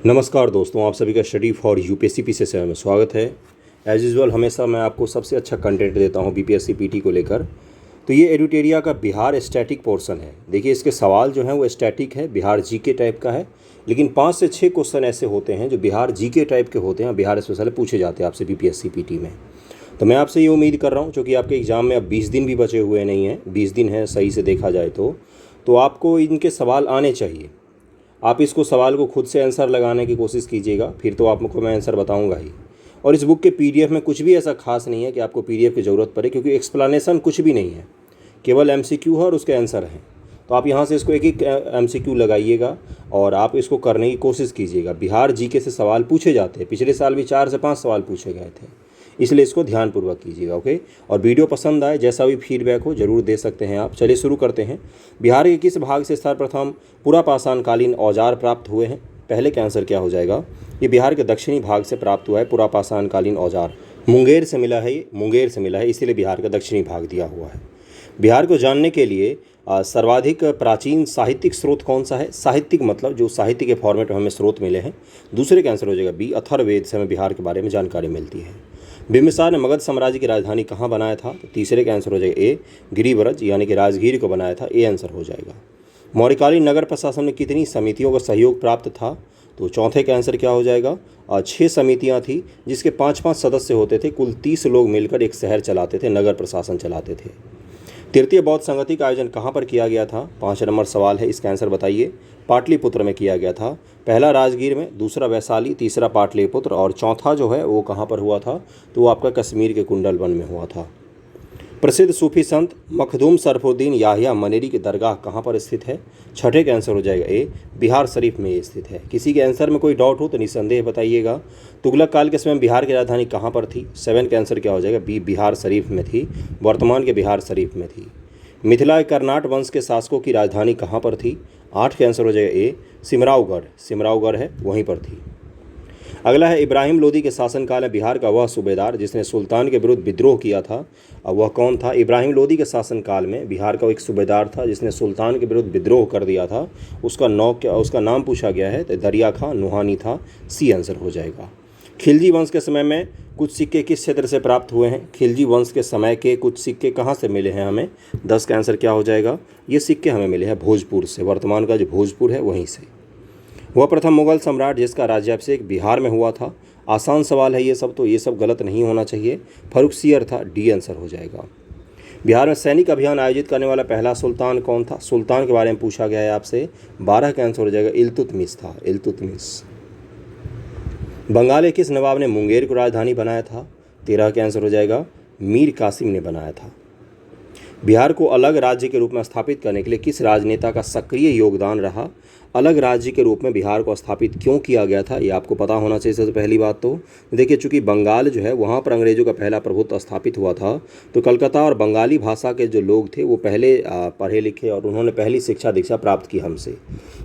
नमस्कार दोस्तों, आप सभी का स्टडी फॉर यूपीएससी पीसी सेवा में स्वागत है। एज यूजुअल हमेशा मैं आपको सबसे अच्छा कंटेंट देता हूं बीपीएससी पीटी को लेकर। तो ये एडुटेरिया का बिहार स्टैटिक पोर्शन है। देखिए, इसके सवाल जो हैं वो स्टैटिक है, बिहार जीके टाइप का है, लेकिन 5 से 6 क्वेश्चन ऐसे होते हैं जो बिहार जीके टाइप के होते हैं, बिहार स्पेशल पूछे जाते हैं आपसे बीपीएससी पीटी में। तो मैं आपसे ये उम्मीद कर रहा हूँ, क्योंकि आपके एग्ज़ाम में अब 20 दिन भी बचे हुए नहीं हैं, 20 दिन है सही से देखा जाए तो आपको इनके सवाल आने चाहिए। आप इसको सवाल को खुद से आंसर लगाने की कोशिश कीजिएगा, फिर तो आपको मैं आंसर बताऊंगा ही। और इस बुक के पीडीएफ में कुछ भी ऐसा खास नहीं है कि आपको पीडीएफ की ज़रूरत पड़े, क्योंकि एक्सप्लेनेशन कुछ भी नहीं है, केवल एमसीक्यू है और उसके आंसर हैं। तो आप यहाँ से इसको एक एक एमसीक्यू लगाइएगा और आप इसको करने की कोशिश कीजिएगा। बिहार जीके से सवाल पूछे जाते हैं, पिछले साल भी 4 से 5 सवाल पूछे गए थे, इसलिए इसको ध्यानपूर्वक कीजिएगा। ओके, और वीडियो पसंद आए, जैसा भी फीडबैक हो ज़रूर दे सकते हैं आप। चलिए शुरू करते हैं। बिहार के किस भाग से सर्वप्रथम पुरापाषाणकालीन औजार प्राप्त हुए हैं? पहले का आंसर क्या हो जाएगा? ये बिहार के दक्षिणी भाग से प्राप्त हुआ है पुरापाषाणकालीन औजार। मुंगेर से मिला है, ये मुंगेर से मिला है, इसीलिए बिहार का दक्षिणी भाग दिया हुआ है। बिहार को जानने के लिए सर्वाधिक प्राचीन साहित्यिक स्रोत कौन सा है? साहित्यिक मतलब जो साहित्य के फॉर्मेट में हमें स्रोत मिले हैं। दूसरे का आंसर हो जाएगा बी, अथर्ववेद से हमें बिहार के बारे में जानकारी मिलती है। बिंबिसार ने मगध साम्राज्य की राजधानी कहाँ बनाया था? तो तीसरे का आंसर हो जाएगा ए, गिरिब्रज यानी कि राजगीर को बनाया था, ए आंसर हो जाएगा। मौर्यकालीन नगर प्रशासन में कितनी समितियों का सहयोग प्राप्त था? तो चौथे का आंसर क्या हो जाएगा? 6 समितियां थी, जिसके 5-5 सदस्य होते थे। कुल 30 लोग मिलकर एक शहर चलाते थे, नगर प्रशासन चलाते थे। तृतीय बौद्ध संगति का आयोजन कहाँ पर किया गया था? 5 नंबर सवाल है, इसका आंसर बताइए। पाटलिपुत्र में किया गया था। पहला राजगीर में, दूसरा वैशाली, तीसरा पाटलिपुत्र और चौथा जो है वो कहाँ पर हुआ था? तो वो आपका कश्मीर के कुंडलवन में हुआ था। प्रसिद्ध सूफी संत मखदूम सरफुद्दीन याहिया मनेरी की दरगाह कहाँ पर स्थित है? छठे का आंसर हो जाएगा ए, बिहार शरीफ में ये स्थित है। किसी के आंसर में कोई डाउट हो तो निसंदेह बताइएगा। तुगलक काल के समय बिहार की राजधानी कहाँ पर थी? 7 का आंसर क्या हो जाएगा? बी, बिहार शरीफ में थी, वर्तमान के बिहार शरीफ में थी। मिथिला कर्नाट वंश के शासकों की राजधानी कहाँ पर थी? 8 का आंसर हो जाएगा ए, सिमरावगढ़, सिमरावगढ़ है वहीं पर थी। अगला है, इब्राहिम लोदी के शासनकाल में बिहार का वह सूबेदार जिसने सुल्तान के विरुद्ध विद्रोह किया था, अब वह कौन था? इब्राहिम लोदी के शासनकाल में बिहार का एक सूबेदार था जिसने सुल्तान के विरुद्ध विद्रोह कर दिया था। उसका नाम पूछा गया है तो दरिया खां नुहानी था, सी आंसर हो जाएगा। खिलजी वंश के समय में कुछ सिक्के किस क्षेत्र से प्राप्त हुए हैं? खिलजी वंश के समय के कुछ सिक्के कहाँ से मिले हैं हमें? 10 का आंसर क्या हो जाएगा? ये सिक्के हमें मिले हैं भोजपुर से, वर्तमान का जो भोजपुर है वहीं से। वह प्रथम मुगल सम्राट जिसका राज्याभिषेक बिहार में हुआ था? आसान सवाल है ये सब, तो ये सब गलत नहीं होना चाहिए। फर्रुखसियर था, डी आंसर हो जाएगा। बिहार में सैनिक अभियान आयोजित करने वाला पहला सुल्तान कौन था? सुल्तान के बारे में पूछा गया है आपसे। 12 का आंसर हो जाएगा इल्तुतमिश था, इल्तुतमिश। बंगाल के किस नवाब ने मुंगेर को राजधानी बनाया था? 13 का आंसर हो जाएगा मीर कासिम ने बनाया था। बिहार को अलग राज्य के रूप में स्थापित करने के लिए किस राजनेता का सक्रिय योगदान रहा? अलग राज्य के रूप में बिहार को स्थापित क्यों किया गया था, ये आपको पता होना चाहिए। सबसे पहली बात तो देखिए, चूंकि बंगाल जो है वहाँ पर अंग्रेज़ों का पहला प्रभुत्व स्थापित हुआ था, तो कलकत्ता और बंगाली भाषा के जो लोग थे वो पहले पढ़े लिखे और उन्होंने पहली शिक्षा दीक्षा प्राप्त की हमसे।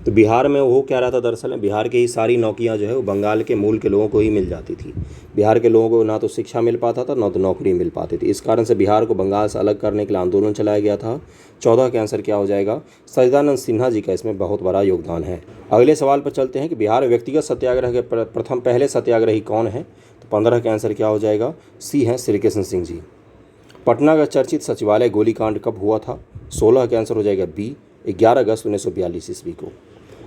तो बिहार में वो क्या रहा था, दरअसल बिहार की ही सारी नौकरियाँ जो है वो बंगाल के मूल के लोगों को ही मिल जाती थी। बिहार के लोगों को ना तो शिक्षा मिल पाता था, ना तो नौकरी मिल पाती थी। इस कारण से बिहार को बंगाल से अलग करने के लिए आंदोलन चलाया गया था। 14 का आंसर क्या हो जाएगा? सच्चिदानंद सिन्हा जी का इसमें बहुत बड़ा योगदान है। अगले सवाल पर चलते हैं कि बिहार में व्यक्तिगत सत्याग्रह के प्रथम पहले सत्याग्रही कौन है? तो 15 का आंसर क्या हो जाएगा? सी हैं श्री कृष्ण सिंह जी। पटना का चर्चित सचिवालय गोलीकांड कब हुआ था? 16 का आंसर हो जाएगा बी, 11 अगस्त 1942 ईस्वी को।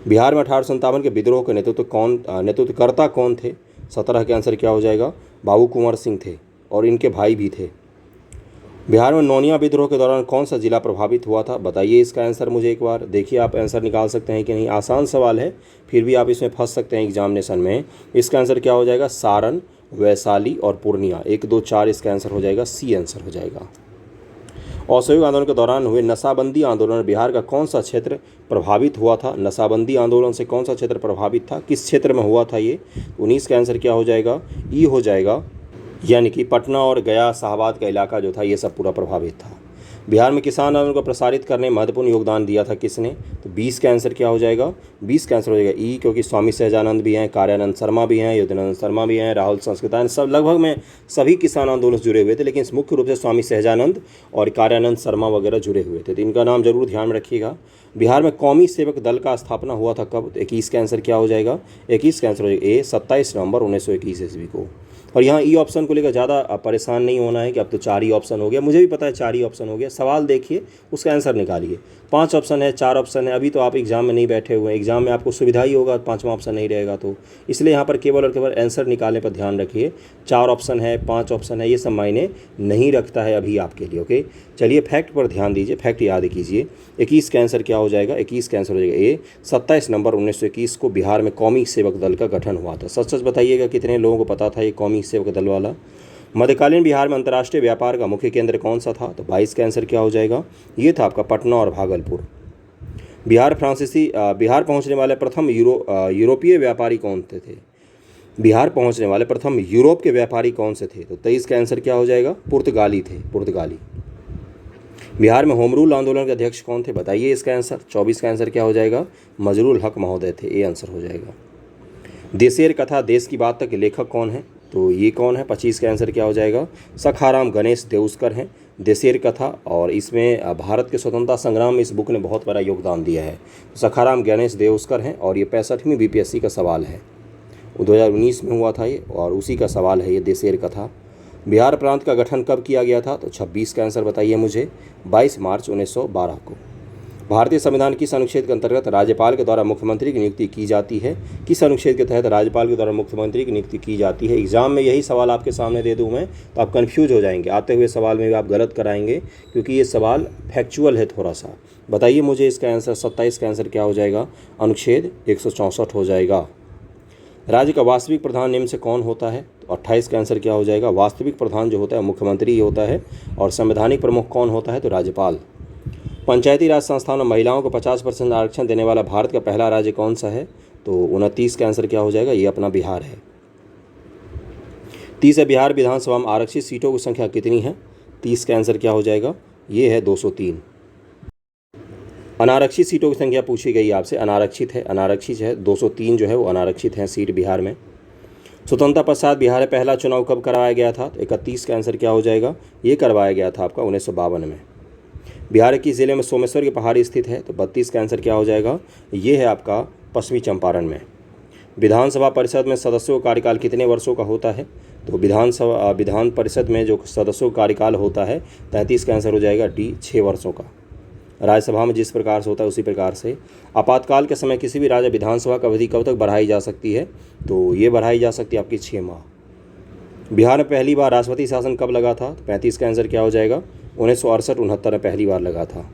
बिहार में 1857 के विद्रोह के नेतृत्वकर्ता कौन थे? 17 के आंसर क्या हो जाएगा? बाबू कुंवर सिंह थे और इनके भाई भी थे। बिहार में नौनिया विद्रोह के दौरान कौन सा जिला प्रभावित हुआ था? बताइए इसका आंसर मुझे एक बार। देखिए आप आंसर निकाल सकते हैं कि नहीं। आसान सवाल है, फिर भी आप इसमें फंस सकते हैं एग्जामिनेशन में। इसका आंसर क्या हो जाएगा? सारण, वैशाली और पूर्णिया। 1, 2, 4 इसका आंसर हो जाएगा, सी आंसर हो जाएगा। असहयोग आंदोलन के दौरान हुए नशाबंदी आंदोलन में बिहार का कौन सा क्षेत्र प्रभावित हुआ था? नशाबंदी आंदोलन से कौन सा क्षेत्र प्रभावित था? किस क्षेत्र में हुआ था ये? 19 का आंसर क्या हो जाएगा? ई हो जाएगा, यानी कि पटना और गया शाहाबाद का इलाका जो था ये सब पूरा प्रभावित था। बिहार में किसान आंदोलन को प्रसारित करने में महत्वपूर्ण योगदान दिया था किसने? तो 20 का आंसर क्या हो जाएगा? 20 का आंसर हो जाएगा ई, क्योंकि स्वामी सहजानंद भी हैं, कार्यानंद शर्मा भी हैं, योधानंद शर्मा भी हैं, राहुल संस्कृतायन, सब लगभग में सभी किसान आंदोलन से जुड़े हुए थे, लेकिन मुख्य रूप से स्वामी सहजानंद और कार्यानंद शर्मा वगैरह जुड़े हुए थे। तो इनका नाम जरूर ध्यान में रखिएगा। बिहार में कौमी सेवक दल का स्थापना हुआ था कब? 21 का आंसर क्या हो जाएगा? 21 का आंसर हो जाएगा ए, 27 नवंबर 1921 ईस्वी को। और यहाँ ई ऑप्शन को लेकर ज़्यादा परेशान नहीं होना है कि अब तो 4 ही ऑप्शन हो गया। मुझे भी पता है 4 ही ऑप्शन हो गया। सवाल देखिए, उसका आंसर निकालिए। 5 ऑप्शन है, 4 ऑप्शन है। अभी तो आप एग्जाम में नहीं बैठे हुए हैं, एग्जाम में आपको सुविधा ही होगा, 5वां ऑप्शन नहीं रहेगा। तो इसलिए यहाँ पर केवल और केवल आंसर निकालने पर ध्यान रखिए। 4 ऑप्शन है, 5 ऑप्शन है, ये सब मायने नहीं रखता है अभी आपके लिए। ओके, चलिए फैक्ट पर ध्यान दीजिए, फैक्ट याद कीजिए। 21 का आंसर क्या हो जाएगा? 21 का आंसर हो जाएगा ए, 27 नवंबर 1921 को बिहार में कौमी सेवक दल का गठन हुआ था। सच सच बताइएगा कितने लोगों को पता था ये कौमी सेवक दल वाला? मध्यकालीन बिहार में अंतर्राष्ट्रीय व्यापार का मुख्य केंद्र कौन सा था? तो 22 का आंसर क्या हो जाएगा? ये था आपका पटना और भागलपुर। बिहार पहुंचने वाले प्रथम यूरोपीय व्यापारी कौन थे? बिहार पहुंचने वाले प्रथम यूरोप के व्यापारी कौन से थे? तो 23 का आंसर क्या हो जाएगा? पुर्तगाली थे, पुर्तगाली। बिहार में होम रूल आंदोलन के अध्यक्ष कौन थे? बताइए इसका आंसर। 24 का आंसर क्या हो जाएगा? मजरूल हक महोदय थे, ये आंसर हो जाएगा। देशेर कथा देश की बात तक लेखक कौन है? तो ये कौन है? 25 का आंसर क्या हो जाएगा? सखाराम गणेश देउस्कर हैं देशेर कथा, और इसमें भारत के स्वतंत्रता संग्राम में इस बुक ने बहुत बड़ा योगदान दिया है। सखाराम गणेश देउस्कर हैं, और ये 65वीं बीपीएससी का सवाल है, 2019 में हुआ था ये, और उसी का सवाल है ये देशेर कथा। बिहार प्रांत का गठन कब किया गया था? तो 26 का आंसर बताइए मुझे। 22 मार्च 1912 को। भारतीय संविधान किस अनुच्छेद के अंतर्गत राज्यपाल के द्वारा मुख्यमंत्री की नियुक्ति की जाती है? किस अनुच्छेद के तहत राज्यपाल के द्वारा मुख्यमंत्री की नियुक्ति की जाती है? एग्जाम में यही सवाल आपके सामने दे दूं मैं तो आप कंफ्यूज हो जाएंगे, आते हुए सवाल में भी आप गलत कराएंगे, क्योंकि ये सवाल फैक्चुअल है थोड़ा सा। बताइए मुझे इसका आंसर। 27 का आंसर क्या हो जाएगा? अनुच्छेद 164 हो जाएगा। राज्य का वास्तविक प्रधान निम्न से कौन होता है? तो 28 का आंसर क्या हो जाएगा? वास्तविक प्रधान जो होता है मुख्यमंत्री होता है, और संवैधानिक प्रमुख कौन होता है? तो राज्यपाल। पंचायती राज संस्थानों में महिलाओं को 50% आरक्षण देने वाला भारत का पहला राज्य कौन सा है? तो 29 का आंसर क्या हो जाएगा? ये अपना बिहार है। 30 बिहार विधानसभा में आरक्षित सीटों की संख्या कितनी है? 30 का आंसर क्या हो जाएगा? ये है 203। अनारक्षित सीटों की संख्या पूछी गई आपसे, अनारक्षित है 203 जो है वो अनारक्षित हैं सीट बिहार में। स्वतंत्रता पश्चात बिहार में पहला चुनाव कब करवाया गया था? तो 31 का आंसर क्या हो जाएगा? ये करवाया गया था आपका 1952 में। बिहार के जिले में सोमेश्वर की पहाड़ी स्थित है? तो 32 का आंसर क्या हो जाएगा? ये है आपका पश्चिमी चंपारण में। विधानसभा परिषद में सदस्यों का कार्यकाल कितने वर्षों का होता है? तो विधान परिषद में जो सदस्यों का कार्यकाल होता है 33 का आंसर हो जाएगा डी, 6 वर्षों का। राज्यसभा में जिस प्रकार से होता है उसी प्रकार से। आपातकाल के समय किसी भी राज्य विधानसभा की अवधि कब तक बढ़ाई जा सकती है? तो ये बढ़ाई जा सकती है आपकी 6 माह। बिहार में पहली बार राष्ट्रपति शासन कब लगा था? 35 का आंसर क्या हो जाएगा? 1968-69 में पहली बार लगा था।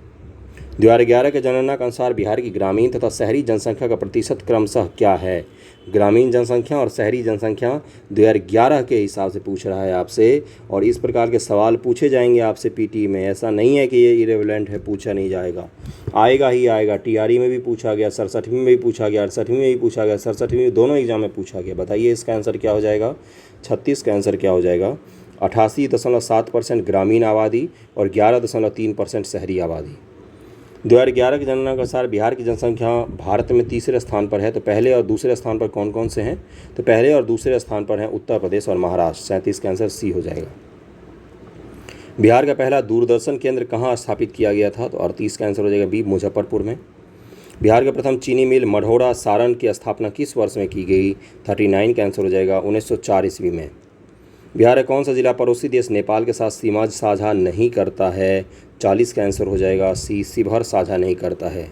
2011 के जनगणना के अनुसार बिहार की ग्रामीण तथा शहरी जनसंख्या का प्रतिशत क्रमशः क्या है? ग्रामीण जनसंख्या और शहरी जनसंख्या 2011 के हिसाब से पूछ रहा है आपसे, और इस प्रकार के सवाल पूछे जाएंगे आपसे पीटी में। ऐसा नहीं है कि ये इरेलेवेंट है, पूछा नहीं जाएगा, आएगा ही आएगा। टीआरई में भी पूछा गया, 67वीं में भी पूछा गया, 68वीं में भी पूछा गया, 67वीं में, दोनों एग्जाम में पूछा गया। बताइए इसका आंसर क्या हो जाएगा? 36 का आंसर क्या हो जाएगा? 88.7% ग्रामीण आबादी और 11.3% शहरी आबादी। 2011 की जनगणना के अनुसार बिहार की जनसंख्या भारत में तीसरे स्थान पर है। तो पहले और दूसरे स्थान पर कौन कौन से हैं? तो पहले और दूसरे स्थान पर हैं उत्तर प्रदेश और महाराष्ट्र। 37 का आंसर सी हो जाएगा। बिहार का पहला दूरदर्शन केंद्र कहाँ स्थापित किया गया था? तो 38 का आंसर हो जाएगा बी, मुजफ्फरपुर में। बिहार का प्रथम चीनी मिल मढ़ौरा सारण की स्थापना किस वर्ष में की गई? 39 का आंसर हो जाएगा 1904 ईस्वी में। बिहार का कौन सा जिला पड़ोसी देश नेपाल के साथ सीमा साझा नहीं करता है? 40 का आंसर हो जाएगा सी, शिवहर साझा नहीं करता है।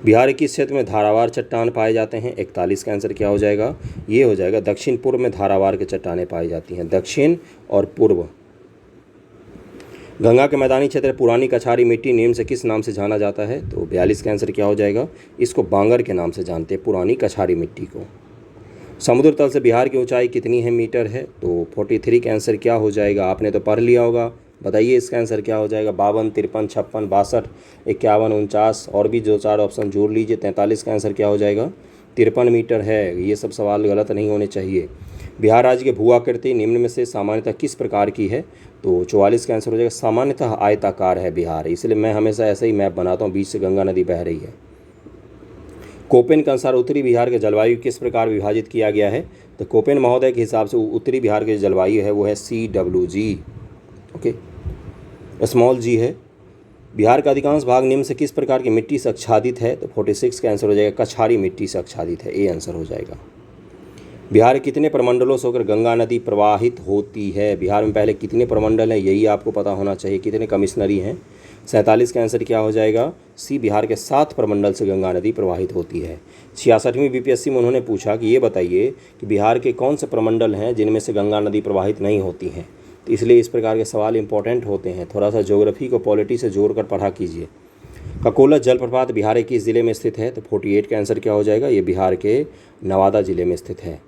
बिहार के किस क्षेत्र में धारावार चट्टान पाए जाते हैं? 41 का आंसर क्या हो जाएगा? ये हो जाएगा दक्षिण पूर्व में धारावार के चट्टानें पाई जाती हैं, दक्षिण और पूर्व। गंगा के मैदानी क्षेत्र पुरानी कछारी मिट्टी निम्न से किस नाम से जाना जाता है? तो 42 का आंसर क्या हो जाएगा? इसको बांगर के नाम से जानते हैं, पुरानी कछारी मिट्टी को। समुद्र तल से बिहार की ऊंचाई कितनी है मीटर है? तो 43 का आंसर क्या हो जाएगा? आपने तो पढ़ लिया होगा, बताइए इसका आंसर क्या हो जाएगा? 52, 53, 56, 62, 51, 49, और भी 2-4 ऑप्शन जोड़ लीजिए। 43 का आंसर क्या हो जाएगा? 53 मीटर है। ये सब सवाल गलत नहीं होने चाहिए। बिहार राज्य की भू आकृति निम्न में से सामान्यतः किस प्रकार की है? तो 44 का आंसर हो जाएगा सामान्यतः आयताकार है बिहार, इसलिए मैं हमेशा ऐसा ही मैप बनाता हूँ, बीच से गंगा नदी बह रही है। कोपेन के अनुसार उत्तरी बिहार के जलवायु किस प्रकार विभाजित किया गया है? तो कोपेन महोदय के हिसाब से उत्तरी बिहार की जलवायु है वो है CWG, ओके, स्मॉल जी है। बिहार का अधिकांश भाग निम्न से किस प्रकार की मिट्टी से आच्छादित है? तो 46 का आंसर हो जाएगा कछारी मिट्टी से आच्छादित है, ए आंसर हो जाएगा। बिहार कितने प्रमंडलों से होकर गंगा नदी प्रवाहित होती है? बिहार में पहले कितने प्रमंडल हैं यही आपको पता होना चाहिए, कितने कमिश्नरी हैं? 47 का आंसर क्या हो जाएगा? सी, बिहार के 7 प्रमंडल से गंगा नदी प्रवाहित होती है। 66वीं बीपीएससी में उन्होंने पूछा कि ये बताइए कि बिहार के कौन से प्रमंडल हैं जिनमें से गंगा नदी प्रवाहित नहीं होती हैं, तो इसलिए इस प्रकार के सवाल इंपॉर्टेंट होते हैं, थोड़ा सा ज्योग्राफी को पॉलिटी से जोड़कर पढ़ा कीजिए। ककोला जलप्रपात बिहार के किस जिले में स्थित है? तो 48 का आंसर क्या हो जाएगा? ये बिहार के नवादा जिले में स्थित है।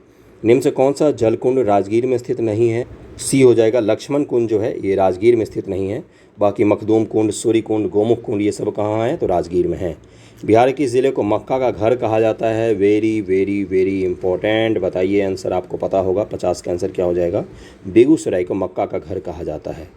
निम्न से कौन सा जलकुंड राजगीर में स्थित नहीं है? सी हो जाएगा लक्ष्मण कुंड जो है ये राजगीर में स्थित नहीं है। बाकी मखदूम कुंड, सूर्य कुंड, गोमुख कुंड ये सब कहाँ है? तो राजगीर में है। बिहार के ज़िले को मक्का का घर कहा जाता है? वेरी वेरी वेरी इंपॉर्टेंट, बताइए आंसर आपको पता होगा। 50 का आंसर क्या हो जाएगा? बेगूसराय को मक्का का घर कहा जाता है,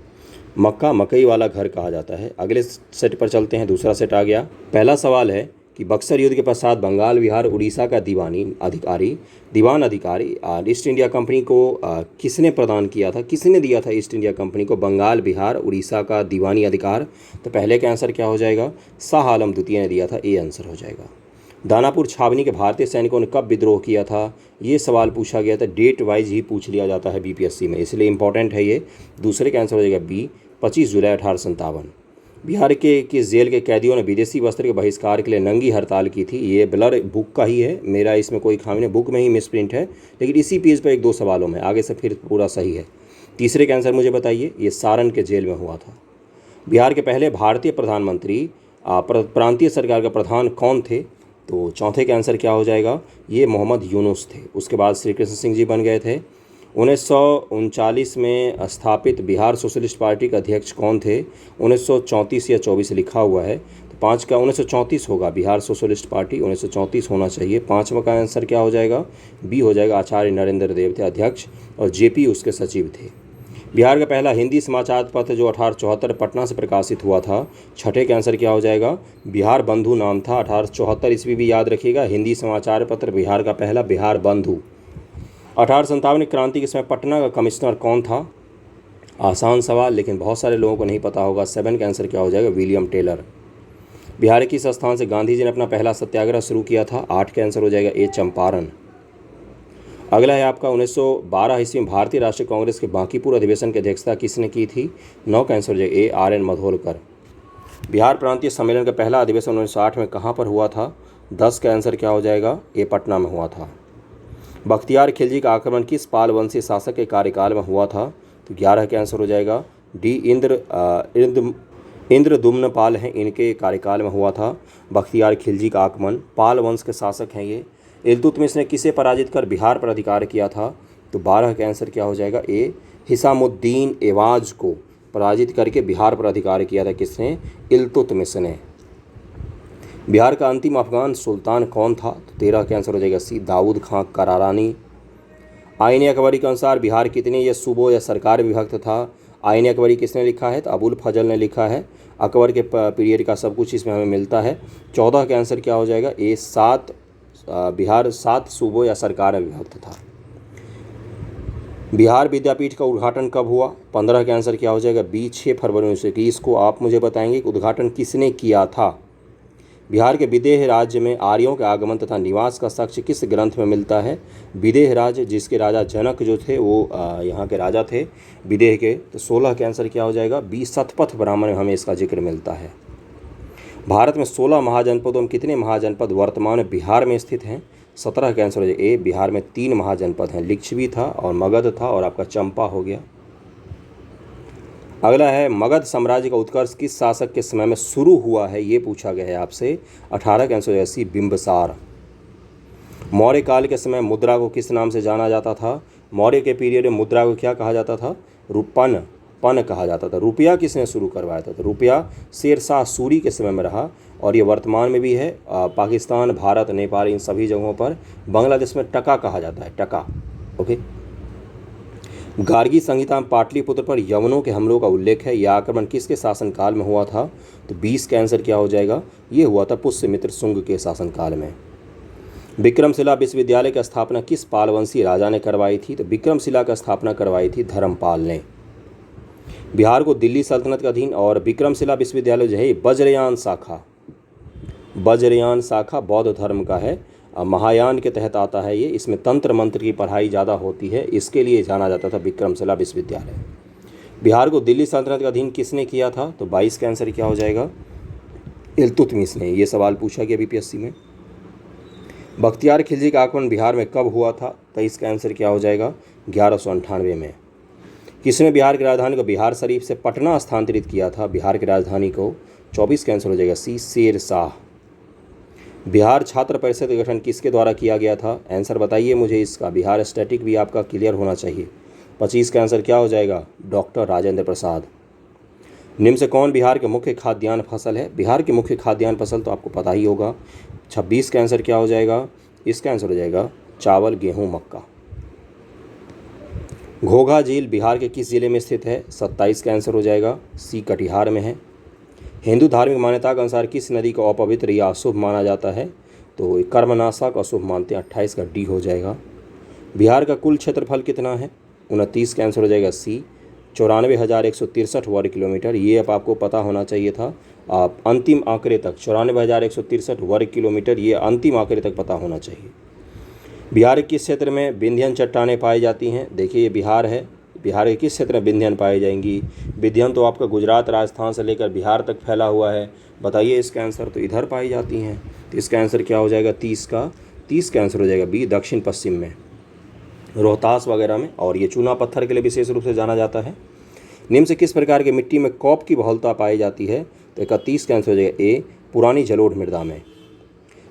मक्का मकई वाला घर कहा जाता है। अगले सेट पर चलते हैं, दूसरा सेट आ गया। पहला सवाल है कि बक्सर युद्ध के पश्चात बंगाल, बिहार, उड़ीसा का दीवान अधिकारी ईस्ट इंडिया कंपनी को किसने प्रदान किया था? किसने दिया था ईस्ट इंडिया कंपनी को बंगाल, बिहार, उड़ीसा का दीवानी अधिकार? तो पहले का आंसर क्या हो जाएगा? शाह आलम द्वितीय ने दिया था, ए आंसर हो जाएगा। दानापुर छावनी के भारतीय सैनिकों ने कब विद्रोह किया था? ये सवाल पूछा गया था, डेट वाइज ही पूछ लिया जाता है बीपीएससी में, इसलिए इंपॉर्टेंट है ये। दूसरे का आंसर हो जाएगा बी, 25 जुलाई 1857। बिहार के किस जेल के कैदियों ने विदेशी वस्त्र के बहिष्कार के लिए नंगी हड़ताल की थी? ये ब्लर बुक का ही है, मेरा इसमें कोई खामी नहीं, बुक में ही मिसप्रिंट है, लेकिन इसी पेज पर 1-2 सवालों में, आगे से फिर पूरा सही है। तीसरे का आंसर मुझे बताइए, ये सारण के जेल में हुआ था। बिहार के पहले भारतीय प्रधानमंत्री प्रांतीय सरकार के प्रधान कौन थे? तो चौथे का आंसर क्या हो जाएगा? ये मोहम्मद यूनुस थे। उसके बाद श्री कृष्ण सिंह जी बन गए थे। 1939 में स्थापित बिहार सोशलिस्ट पार्टी के अध्यक्ष कौन थे? 1934 या 24 लिखा हुआ है, तो 5 का 1934 होगा। बिहार सोशलिस्ट पार्टी 1934 होना चाहिए। 5वां का आंसर क्या हो जाएगा? बी हो जाएगा, आचार्य नरेंद्र देव थे अध्यक्ष और जेपी उसके सचिव थे। बिहार का पहला हिंदी समाचार पत्र जो 1874 पटना से प्रकाशित हुआ था, छठे का आंसर क्या हो जाएगा? बिहार बंधु नाम था। 1874 ईस्वी भी याद रखिएगा, हिंदी समाचार पत्र बिहार का पहला बिहार बंधु। 1857 क्रांति के समय पटना का कमिश्नर कौन था? आसान सवाल, लेकिन बहुत सारे लोगों को नहीं पता होगा। 7 का आंसर क्या हो जाएगा? William Taylor. बिहार के किस स्थान से गांधी जी ने अपना पहला सत्याग्रह शुरू किया था? 8 का आंसर हो जाएगा ए, चंपारण। अगला है आपका 1912 ईस्वी में भारतीय राष्ट्रीय कांग्रेस के बांकीपुर अधिवेशन की अध्यक्षता किसने की थी? 9 का आंसर हो जाएगा ए, आर एन मधोलकर। बिहार प्रांतीय सम्मेलन का पहला अधिवेशन 1960 में कहाँ पर हुआ था? 10 का आंसर क्या हो जाएगा? ए, पटना में हुआ था। बख्तियार खिलजी का आक्रमण किस पाल वंशी शासक के कार्यकाल में हुआ था? तो 11 का आंसर हो जाएगा डी, इंद्रदुम्न पाल हैं, इनके कार्यकाल में हुआ था बख्तियार खिलजी का आक्रमण। पाल वंश के शासक हैं ये। इल्तुतमिश ने किसे पराजित कर बिहार पर अधिकार किया था? तो 12 का आंसर क्या हो जाएगा? ए, हिसामुद्दीन एवाज को पराजित करके बिहार पर अधिकार किया था किसने? इल्तुतमिश ने। बिहार का अंतिम अफगान सुल्तान कौन था? तो 13 का आंसर हो जाएगा सी, दाऊद खां करारानी। आईन अकबरी के अनुसार बिहार कितने ये सूबों या सरकार विभक्त था? आईन अकबरी किसने लिखा है? तो अबुल फजल ने लिखा है। अकबर के पीरियड का सब कुछ इसमें हमें मिलता है। 14 का आंसर क्या हो जाएगा? ए, 7, बिहार 7 सूबों या सरकार में विभक्त था। बिहार विद्यापीठ का उद्घाटन कब हुआ? 15 का आंसर क्या हो जाएगा? बी, 6 फरवरी 1921 को। आप मुझे बताएंगे कि उद्घाटन किसने किया था? बिहार के विदेह राज्य में आर्यों के आगमन तथा निवास का साक्ष्य किस ग्रंथ में मिलता है? विदेह राज्य, जिसके राजा जनक जो थे वो यहाँ के राजा थे विदेह के। तो 16 का आंसर क्या हो जाएगा? बी, शतपथ ब्राह्मण में हमें इसका जिक्र मिलता है। भारत में 16 महाजनपदों में कितने महाजनपद वर्तमान में बिहार में स्थित हैं? 17 का आंसर हो जाएगा ए, बिहार में 3 महाजनपद हैं, लिच्छवी था और मगध था और आपका चंपा हो गया। अगला है मगध साम्राज्य का उत्कर्ष किस शासक के समय में शुरू हुआ है? ये पूछा गया है आपसे। 18 का आंसर सी, बिंबिसार। मौर्य काल के समय मुद्रा को किस नाम से जाना जाता था? मौर्य के पीरियड में मुद्रा को क्या कहा जाता था? पन कहा जाता था। रुपया किसने शुरू करवाया था? तो रुपया शेरशाह सूरी के समय में रहा और ये वर्तमान में भी है। पाकिस्तान, भारत, नेपाल इन सभी जगहों पर। बांग्लादेश में टका कहा जाता है, टका। ओके, गार्गी संहिता में पाटलिपुत्र पर यवनों के हमलों का उल्लेख है। यह आक्रमण किसके शासनकाल में हुआ था? तो 20 का आंसर क्या हो जाएगा? ये हुआ था पुष्यमित्र शुंग के शासनकाल में। विक्रमशिला विश्वविद्यालय की स्थापना किस पालवंशी राजा ने करवाई थी? तो विक्रमशिला का स्थापना करवाई थी धर्मपाल ने। बिहार को दिल्ली सल्तनत का अधीन और विक्रमशिला विश्वविद्यालय जो है वज्रयान शाखा बौद्ध धर्म का है, महायान के तहत आता है ये। इसमें तंत्र मंत्र की पढ़ाई ज़्यादा होती है, इसके लिए जाना जाता था विक्रमशिला विश्वविद्यालय। बिहार को दिल्ली सल्तनत का अधीन किसने किया था? तो 22 का आंसर क्या हो जाएगा? इल्तुतमिश ने। ये सवाल पूछा गया बीपीएससी में। बख्तियार खिलजी का आक्रमण बिहार में कब हुआ था? 23 का आंसर क्या हो जाएगा? 1198 में। किसने बिहार की राजधानी को बिहार शरीफ से पटना स्थानांतरित किया था? बिहार की राजधानी को 24 का आंसर हो जाएगा सी, शेर शाह। बिहार छात्र परिषद का गठन किसके द्वारा किया गया था? आंसर बताइए मुझे इसका। बिहार स्टैटिक भी आपका क्लियर होना चाहिए। 25 का आंसर क्या हो जाएगा? डॉक्टर राजेंद्र प्रसाद। निम्न से कौन बिहार के मुख्य खाद्यान्न फसल है? बिहार की मुख्य खाद्यान्न फसल तो आपको पता ही होगा। 26 का आंसर क्या हो जाएगा? इसका आंसर हो जाएगा चावल, गेहूँ, मक्का। घोघा झील बिहार के किस जिले में स्थित है? 27 का आंसर हो जाएगा सी, कटिहार में है। हिंदू धार्मिक मान्यता के अनुसार किस नदी को अपवित्र या अशुभ माना जाता है? तो कर्मनाशक अशुभ मानते हैं। 28 का डी हो जाएगा। बिहार का कुल क्षेत्रफल कितना है? 29 का आंसर हो जाएगा सी, 94,163 वर्ग किलोमीटर। ये अब आपको पता होना चाहिए था। आप अंतिम आंकड़े तक 94,163 वर्ग किलोमीटर, ये अंतिम आंकड़े तक पता होना चाहिए। बिहार के किस क्षेत्र में विंध्यन चट्टानें पाई जाती हैं? देखिए ये बिहार है। बिहार के किस क्षेत्र में विंध्यन पाई जाएंगी? विंध्यन तो आपका गुजरात, राजस्थान से लेकर बिहार तक फैला हुआ है। बताइए इसका आंसर। तो इधर पाई जाती हैं। तो इसका आंसर क्या हो जाएगा? 30 का आंसर हो जाएगा बी, दक्षिण पश्चिम में, रोहतास वगैरह में। और ये चूना पत्थर के लिए विशेष रूप से जाना जाता है। निम्न से किस प्रकार की मिट्टी में कॉप की बहुलता पाई जाती है? तो 31 का आंसर हो जाएगा ए, पुरानी जलोढ़ मृदा में।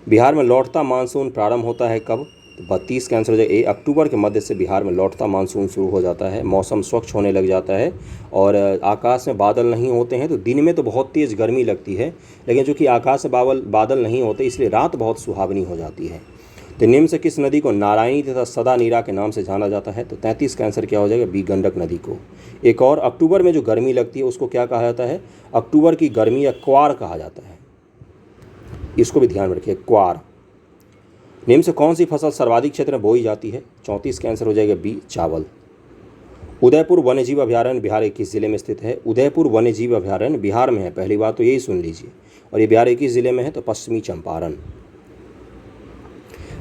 बिहार में लौटता मानसून प्रारंभ होता है कब? तो 32 का आंसर हो जाएगा ए, अक्टूबर के मध्य से बिहार में लौटता मानसून शुरू हो जाता है। मौसम स्वच्छ होने लग जाता है और आकाश में बादल नहीं होते हैं। तो दिन में तो बहुत तेज़ गर्मी लगती है, लेकिन चूँकि आकाश में बादल नहीं होते इसलिए रात बहुत सुहावनी हो जाती है। तो निम्न से किस नदी को नारायणी तथा सदा नीरा के नाम से जाना जाता है? तो 33 का आंसर क्या हो जाएगा? बी, गंडक नदी को। एक और, अक्टूबर में जो गर्मी लगती है उसको क्या कहा जाता है? अक्टूबर की गर्मी या क्वार कहा जाता है। इसको भी ध्यान में रखिए, क्वार। निम्न से कौन सी फसल सर्वाधिक क्षेत्र में बोई जाती है? 34 का आंसर हो जाएगा बी, चावल। उदयपुर वन्यजीव अभयारण्य बिहार के किस जिले में स्थित है? उदयपुर वन्यजीव अभयारण्य बिहार में है, पहली बात तो यही सुन लीजिए। और ये बिहार के किस जिले में है? तो पश्चिमी चंपारण।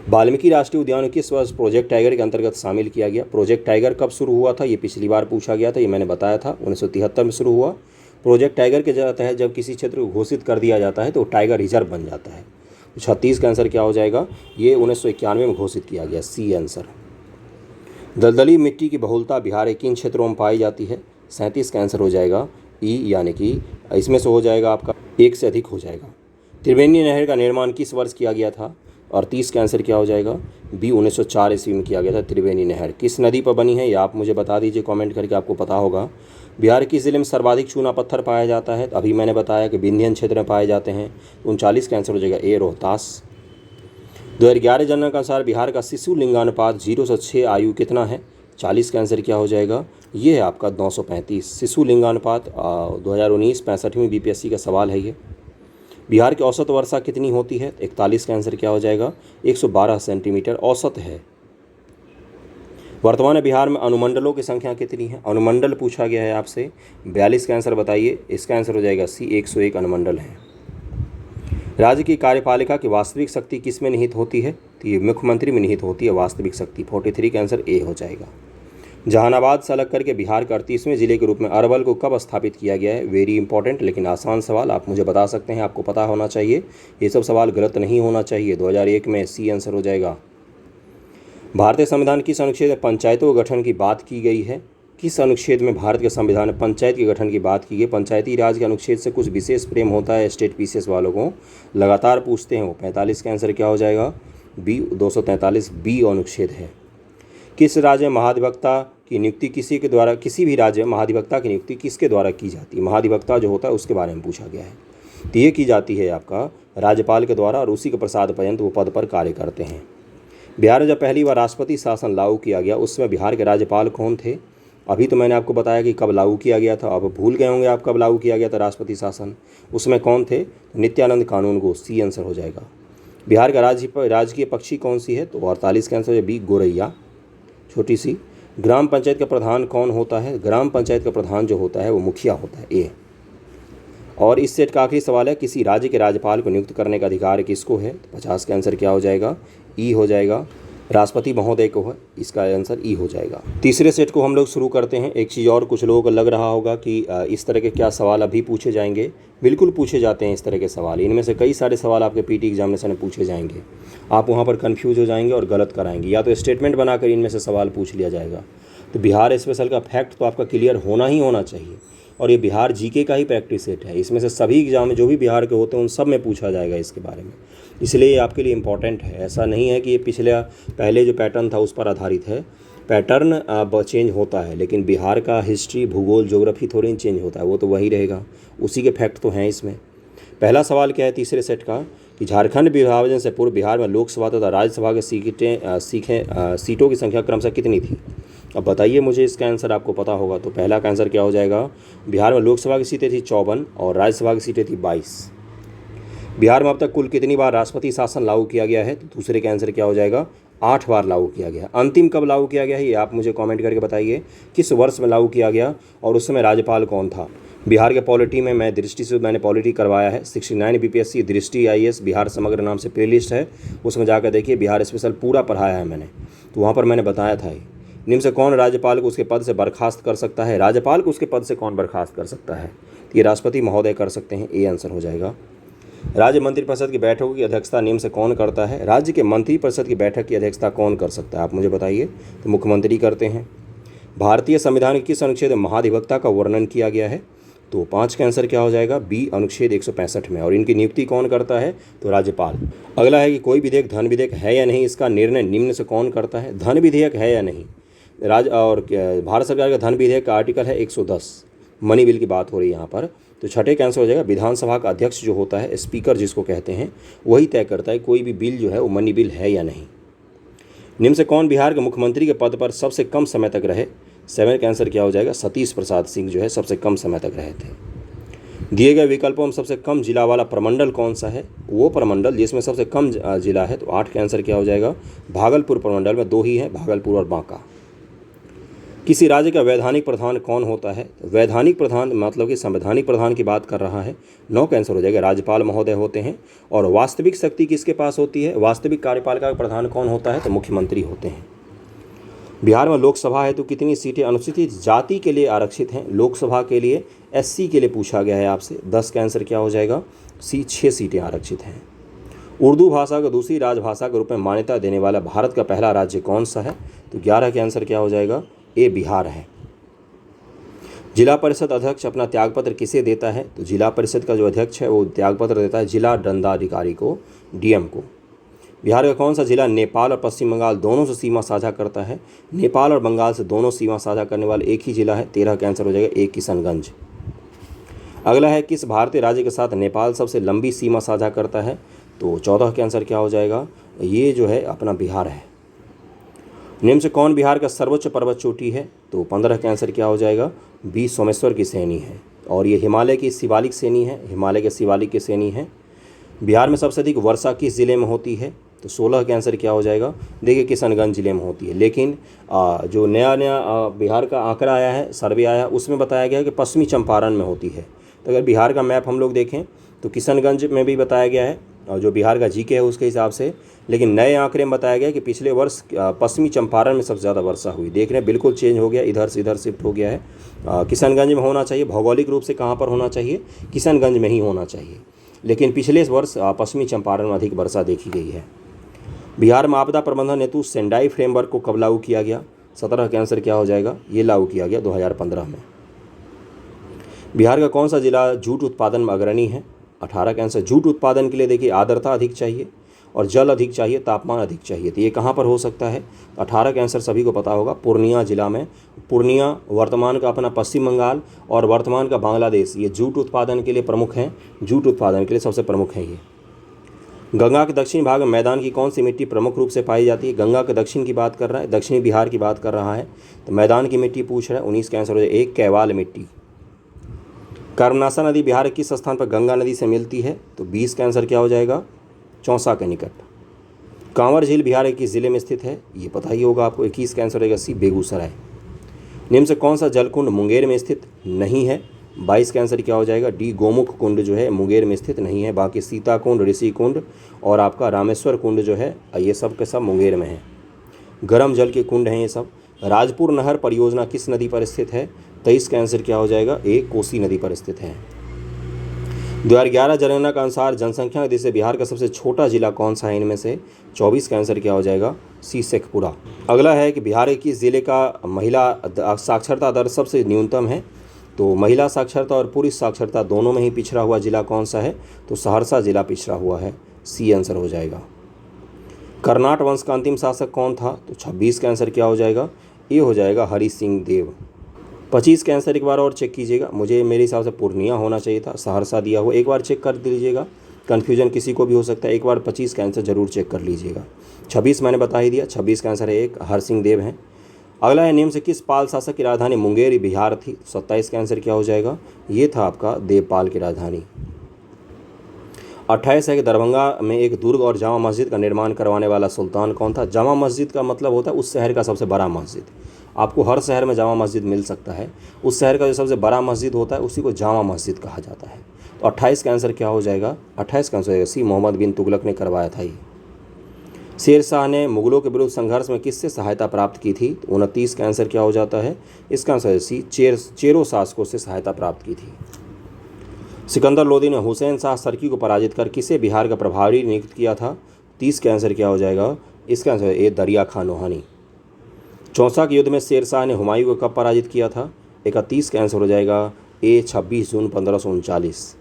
वाल्मीकि राष्ट्रीय उद्यान किस वर्ष प्रोजेक्ट टाइगर के अंतर्गत शामिल किया गया? प्रोजेक्ट टाइगर कब शुरू हुआ था? ये पिछली बार पूछा गया था, ये मैंने बताया था। 1973 में शुरू हुआ। प्रोजेक्ट टाइगर के तहत जब किसी क्षेत्र को घोषित कर दिया जाता है तो टाइगर रिजर्व बन जाता है। 36 का आंसर क्या हो जाएगा? ये 1991 में घोषित किया गया, सी आंसर। दलदली मिट्टी की बहुलता बिहार के किन क्षेत्रों में पाई जाती है? 37 का आंसर हो जाएगा ई, यानी कि इसमें से हो जाएगा आपका 1 से अधिक हो जाएगा। त्रिवेणी नहर का निर्माण किस वर्ष किया गया था? और 30 का आंसर क्या हो जाएगा? बी, 1904 ईस्वी में किया गया था। त्रिवेणी नहर किस नदी पर बनी है? ये आप मुझे बता दीजिए कमेंट करके, आपको पता होगा। बिहार किस जिले में सर्वाधिक चूना पत्थर पाया जाता है? अभी मैंने बताया कि विंध्यन क्षेत्र में पाए जाते हैं। 39 का आंसर हो जाएगा ए, रोहतास। 2011 जनगणना के अनुसार बिहार का शिशु लिंगानुपात 0 से 6 आयु कितना है? 40 का आंसर क्या हो जाएगा? ये है आपका 935 शिशु लिंगानुपात। 2019 65वीं बीपीएससी का सवाल है ये। बिहार की औसत वर्षा कितनी होती है? 41 का आंसर क्या हो जाएगा? 112 सेंटीमीटर औसत है। वर्तमान बिहार में अनुमंडलों की संख्या कितनी है? अनुमंडल पूछा गया है आपसे। 42 का आंसर बताइए। इसका आंसर हो जाएगा सी, 101 अनुमंडल हैं। राज्य की कार्यपालिका की वास्तविक शक्ति किस में निहित होती है? तो ये मुख्यमंत्री में निहित होती है वास्तविक शक्ति। 43 का आंसर ए हो जाएगा। जहानाबाद से अलग करके बिहार के 38वें जिले के रूप में अरवल को कब स्थापित किया गया है? वेरी इंपॉर्टेंट लेकिन आसान सवाल, आप मुझे बता सकते हैं, आपको पता होना चाहिए। ये सब सवाल गलत नहीं होना चाहिए। 2001 में सी आंसर हो जाएगा। भारतीय संविधान किस अनुच्छेद में पंचायतों के गठन की बात की गई है? किस अनुच्छेद में भारत के संविधान में पंचायत के गठन की बात की गई? पंचायती राज के अनुच्छेद से कुछ विशेष प्रेम होता है स्टेट पीसीएस वालों को, लगातार पूछते हैं वो। 45 का आंसर क्या हो जाएगा? बी, 243 बी अनुच्छेद है। किस राज्य में महाधिवक्ता की नियुक्ति किसी भी राज्य में महाधिवक्ता की नियुक्ति किसके द्वारा की जाती है? महाधिवक्ता जो होता है उसके बारे में पूछा गया है। तो ये की जाती है आपका राज्यपाल के द्वारा और उसी के प्रसाद पर्यंत वो पद पर कार्य करते हैं। बिहार में जब पहली बार राष्ट्रपति शासन लागू किया गया उस समय बिहार के राज्यपाल कौन थे? अभी तो मैंने आपको बताया कि कब लागू किया गया था, अब भूल गए होंगे आप कब लागू किया गया था राष्ट्रपति शासन। उसमें कौन थे? नित्यानंद कानून को, सी आंसर हो जाएगा। बिहार का राजकीय पक्षी कौन सी है? तो 48 का आंसर है बी, गोरैया, छोटी सी। ग्राम पंचायत का प्रधान कौन होता है? ग्राम पंचायत का प्रधान जो होता है वो मुखिया होता है, ए। और इस सेट का आखिरी सवाल है, किसी राज्य के राज्यपाल को नियुक्त करने का अधिकार किसको है? तो 50 का आंसर क्या हो जाएगा? ई हो जाएगा, राष्ट्रपति महोदय को है। इसका आंसर ई हो जाएगा। तीसरे सेट को हम लोग शुरू करते हैं। एक चीज़ और कुछ लोगों को लग रहा होगा कि इस तरह के क्या सवाल अभी पूछे जाएंगे। बिल्कुल पूछे जाते हैं इस तरह के सवाल। इनमें से कई सारे सवाल आपके पीटी एग्जामिनेशन में पूछे जाएंगे। आप वहाँ पर कन्फ्यूज हो जाएंगे और गलत कराएंगे, या तो स्टेटमेंट बनाकर इनमें से सवाल पूछ लिया जाएगा। तो बिहार स्पेशल का फैक्ट तो आपका क्लियर होना ही होना चाहिए। और ये बिहार जीके का ही प्रैक्टिस सेट है। इसमें से सभी एग्जाम में जो भी बिहार के होते हैं उन सब में पूछा जाएगा इसके बारे में, इसलिए ये आपके लिए इम्पॉर्टेंट है। ऐसा नहीं है कि ये पहले जो पैटर्न था उस पर आधारित है। पैटर्न अब चेंज होता है, लेकिन बिहार का हिस्ट्री, भूगोल, ज्योग्राफी थोड़ी चेंज होता है, वो तो वही रहेगा। उसी के फैक्ट तो हैं इसमें। पहला सवाल क्या है तीसरे सेट का, कि झारखंड विभाजन से पूर्व बिहार में लोकसभा तथा राज्यसभा के सीटों की संख्या क्रमशः कितनी थी? अब बताइए मुझे, इसका आंसर आपको पता होगा। तो पहला का आंसर क्या हो जाएगा? बिहार में लोकसभा की सीटें थी 54 और राज्यसभा की सीटें थी 22। बिहार में अब तक कुल कितनी बार राष्ट्रपति शासन लागू किया गया है? तो दूसरे का आंसर क्या हो जाएगा? 8 बार लागू किया गया। अंतिम कब लागू किया गया है ये आप मुझे कमेंट करके बताइए, किस वर्ष में लागू किया गया और उस समय राज्यपाल कौन था? बिहार के पॉलिटी में मैंने पॉलिटी करवाया है। 69 बीपीएससी दृष्टि IAS बिहार समग्र नाम से प्लेलिस्ट है, उसमें जाकर देखिए, बिहार स्पेशल पूरा पढ़ाया है मैंने। तो वहाँ पर मैंने बताया था। निम्न से कौन राज्यपाल को उसके पद से बर्खास्त कर सकता है? राज्यपाल को उसके पद से कौन बर्खास्त कर सकता है? तो ये राष्ट्रपति महोदय कर सकते हैं, ए आंसर हो जाएगा। राज्य मंत्रिपरिषद की बैठकों की अध्यक्षता निम्न से कौन करता है? राज्य के मंत्रिपरिषद की बैठक की अध्यक्षता कौन कर सकता है, आप मुझे बताइए। तो मुख्यमंत्री करते हैं। भारतीय संविधान के किस अनुच्छेद में महाधिवक्ता का वर्णन किया गया है? तो 5 का आंसर क्या हो जाएगा? बी, अनुच्छेद 165 में। और इनकी नियुक्ति कौन करता है? तो राज्यपाल। अगला है कि कोई विधेयक धन विधेयक है या नहीं, इसका निर्णय निम्न से कौन करता है? धन विधेयक है या नहीं। भारत सरकार का धन विधेयक का आर्टिकल है 110, मनी बिल की बात हो रही है यहाँ पर। तो छठे का आंसर हो जाएगा, विधानसभा का अध्यक्ष जो होता है, स्पीकर जिसको कहते हैं, वही तय करता है कोई भी बिल जो है वो मनी बिल है या नहीं। निम्न से कौन बिहार के मुख्यमंत्री के पद पर सबसे कम समय तक रहे? 7 का आंसर क्या हो जाएगा? सतीश प्रसाद सिंह जो है सबसे कम समय तक रहे थे। दिए गए विकल्पों में सबसे कम जिला वाला प्रमंडल कौन सा है? वो प्रमंडल जिसमें सबसे कम जिला है। तो 8 का आंसर क्या हो जाएगा? भागलपुर प्रमंडल में 2 ही है, भागलपुर और बांका। किसी राज्य का वैधानिक प्रधान कौन होता है? वैधानिक प्रधान मतलब कि संवैधानिक प्रधान की बात कर रहा है। 9 का आंसर हो जाएगा, राज्यपाल महोदय होते हैं। और वास्तविक शक्ति किसके पास होती है? वास्तविक कार्यपालिका का प्रधान कौन होता है? तो मुख्यमंत्री होते हैं। बिहार में लोकसभा है तो कितनी सीटें अनुसूचित जाति के लिए आरक्षित हैं? लोकसभा के लिए SC के लिए पूछा गया है आपसे। 10 का आंसर क्या हो जाएगा? सी, 6 सीटें आरक्षित हैं। उर्दू भाषा को दूसरी राजभाषा के रूप में मान्यता देने वाला भारत का पहला राज्य कौन सा है? तो 11 का आंसर क्या हो जाएगा? ए, बिहार है। जिला परिषद अध्यक्ष अपना त्यागपत्र किसे देता है? तो जिला परिषद का जो अध्यक्ष है वो त्यागपत्र देता है जिला दंडाधिकारी को, DM को। बिहार का कौन सा जिला नेपाल और पश्चिम बंगाल दोनों से सीमा साझा करता है? नेपाल और बंगाल से दोनों सीमा साझा करने वाले एक ही जिला है। 13 का आंसर हो जाएगा ए, किशनगंज। अगला है, किस भारतीय राज्य के साथ नेपाल सबसे लंबी सीमा साझा करता है? तो 14 का आंसर क्या हो जाएगा? ये जो है अपना बिहार है। निम्न से कौन बिहार का सर्वोच्च पर्वत चोटी है? तो 15 का आंसर क्या हो जाएगा? बी, सोमेश्वर की श्रेणी है। और ये हिमालय की शिवालिक श्रेणी है, हिमालय के शिवालिक की श्रेणी है। बिहार में सबसे अधिक वर्षा किस जिले में होती है? तो 16 का आंसर क्या हो जाएगा? देखिए, किशनगंज जिले में होती है। लेकिन जो नया बिहार का आंकड़ा आया है, सर्वे आया है, उसमें बताया गया है कि पश्चिमी चंपारण में होती है। तो अगर बिहार का मैप हम लोग देखें तो किशनगंज में भी बताया गया है, और जो बिहार का GK है उसके हिसाब से। लेकिन नए आंकड़े में बताया गया कि पिछले वर्ष पश्चिमी चंपारण में सबसे ज़्यादा वर्षा हुई। देख रहे हैं, बिल्कुल चेंज हो गया, इधर से इधर शिफ्ट हो गया है। किशनगंज में होना चाहिए। भौगोलिक रूप से कहाँ पर होना चाहिए? किशनगंज में ही होना चाहिए। लेकिन पिछले वर्ष पश्चिमी चंपारण में अधिक वर्षा देखी गई है। बिहार में आपदा प्रबंधन हेतु सेंडाई फ्रेमवर्क को कब लागू किया गया? 17 का आंसर क्या हो जाएगा? ये लागू किया गया 2015 में। बिहार का कौन सा जिला जूट उत्पादन में अग्रणी है? 18 का आंसर। जूट उत्पादन के लिए देखिए, आर्द्रता अधिक चाहिए और जल अधिक चाहिए, तापमान अधिक चाहिए। तो ये कहाँ पर हो सकता है? 18 का आंसर सभी को पता होगा, पूर्णिया जिला में। पूर्णिया वर्तमान का अपना पश्चिम बंगाल और वर्तमान का बांग्लादेश, ये जूट उत्पादन के लिए प्रमुख हैं। जूट उत्पादन के लिए सबसे प्रमुख हैं ये। गंगा के दक्षिणी भाग में मैदान की कौन सी मिट्टी प्रमुख रूप से पाई जाती है? गंगा के दक्षिण की बात कर रहा है, दक्षिणी बिहार की बात कर रहा है, तो मैदान की मिट्टी पूछ रहा है। 19 का आंसर हो जाएगा 1 कैवाल मिट्टी। कर्मनाशा नदी बिहार के किस स्थान पर गंगा नदी से मिलती है? तो 20 का आंसर क्या हो जाएगा? चौसा के निकट। कांवर झील बिहार के किस जिले में स्थित है? ये पता ही होगा आपको। 21 का आंसर रहेगा सी, बेगूसराय। निम्न से कौन सा जलकुंड मुंगेर में स्थित नहीं है? 22 का आंसर क्या हो जाएगा? डी, गोमुख कुंड जो है मुंगेर में स्थित नहीं है। बाकी सीता कुंड, ऋषि कुंड और आपका रामेश्वर कुंड जो है ये सब के सब मुंगेर में है। गर्म जल के कुंड हैं ये सब। राजपुर नहर परियोजना किस नदी पर स्थित है? 23 का आंसर क्या हो जाएगा? ए, कोसी नदी पर स्थित है। 2011 जनगणना के अनुसार जनसंख्या की दृष्टि से बिहार का सबसे छोटा जिला कौन सा है इनमें से? 24 का आंसर क्या हो जाएगा? सी, शेखपुरा। अगला है कि बिहार के किस जिले का महिला साक्षरता दर सबसे न्यूनतम है? तो महिला साक्षरता और पुरुष साक्षरता दोनों में ही पिछड़ा हुआ जिला कौन सा है? तो सहरसा जिला पिछड़ा हुआ है। सी आंसर हो जाएगा। कर्नाट वंश का अंतिम शासक कौन था? तो 26 का आंसर क्या हो जाएगा? ये हो जाएगा हरि सिंह देव। 25 का आंसर एक बार और चेक कीजिएगा। मेरे हिसाब से पूर्णिया होना चाहिए था, सहरसा दिया हुआ। एक बार चेक कर लीजिएगा, कन्फ्यूजन किसी को भी हो सकता है। एक बार 25 का आंसर जरूर चेक कर लीजिएगा। 26 मैंने बता ही दिया। 26 का आंसर है 1, हरि सिंह देव हैं। अगला है, निम्न से किस पाल शासक की राजधानी मुंगेर बिहार थी? 27 का आंसर क्या हो जाएगा? ये था आपका देवपाल की राजधानी। 28 है कि दरभंगा में एक दुर्ग और जामा मस्जिद का निर्माण करवाने वाला सुल्तान कौन था? जामा मस्जिद का मतलब होता है उस शहर का सबसे बड़ा मस्जिद। आपको हर शहर में जामा मस्जिद मिल सकता है, उस शहर का जो सबसे बड़ा मस्जिद होता है उसी को जामा मस्जिद कहा जाता है। तो 28 का आंसर क्या हो जाएगा? 28 का आंसर हो जाएगा सी, मोहम्मद बिन तुगलक ने करवाया था ये। शेर शाह ने मुगलों के विरुद्ध संघर्ष में किससे सहायता प्राप्त की थी? तो 29 का आंसर क्या हो जाता है? इसका आंसर है सी, चेरो शासकों से सहायता प्राप्त की थी। सिकंदर लोदी ने हुसैन शाह सरकी को पराजित कर किसे बिहार का प्रभारी नियुक्त किया था? 30 का आंसर क्या हो जाएगा? इसका आंसर है ए, दरिया खान नोहानी। चौसा के युद्ध में शेर शाह ने हुमायूं को कब पराजित किया था? 31 का आंसर हो जाएगा ए, 26 जून 1539।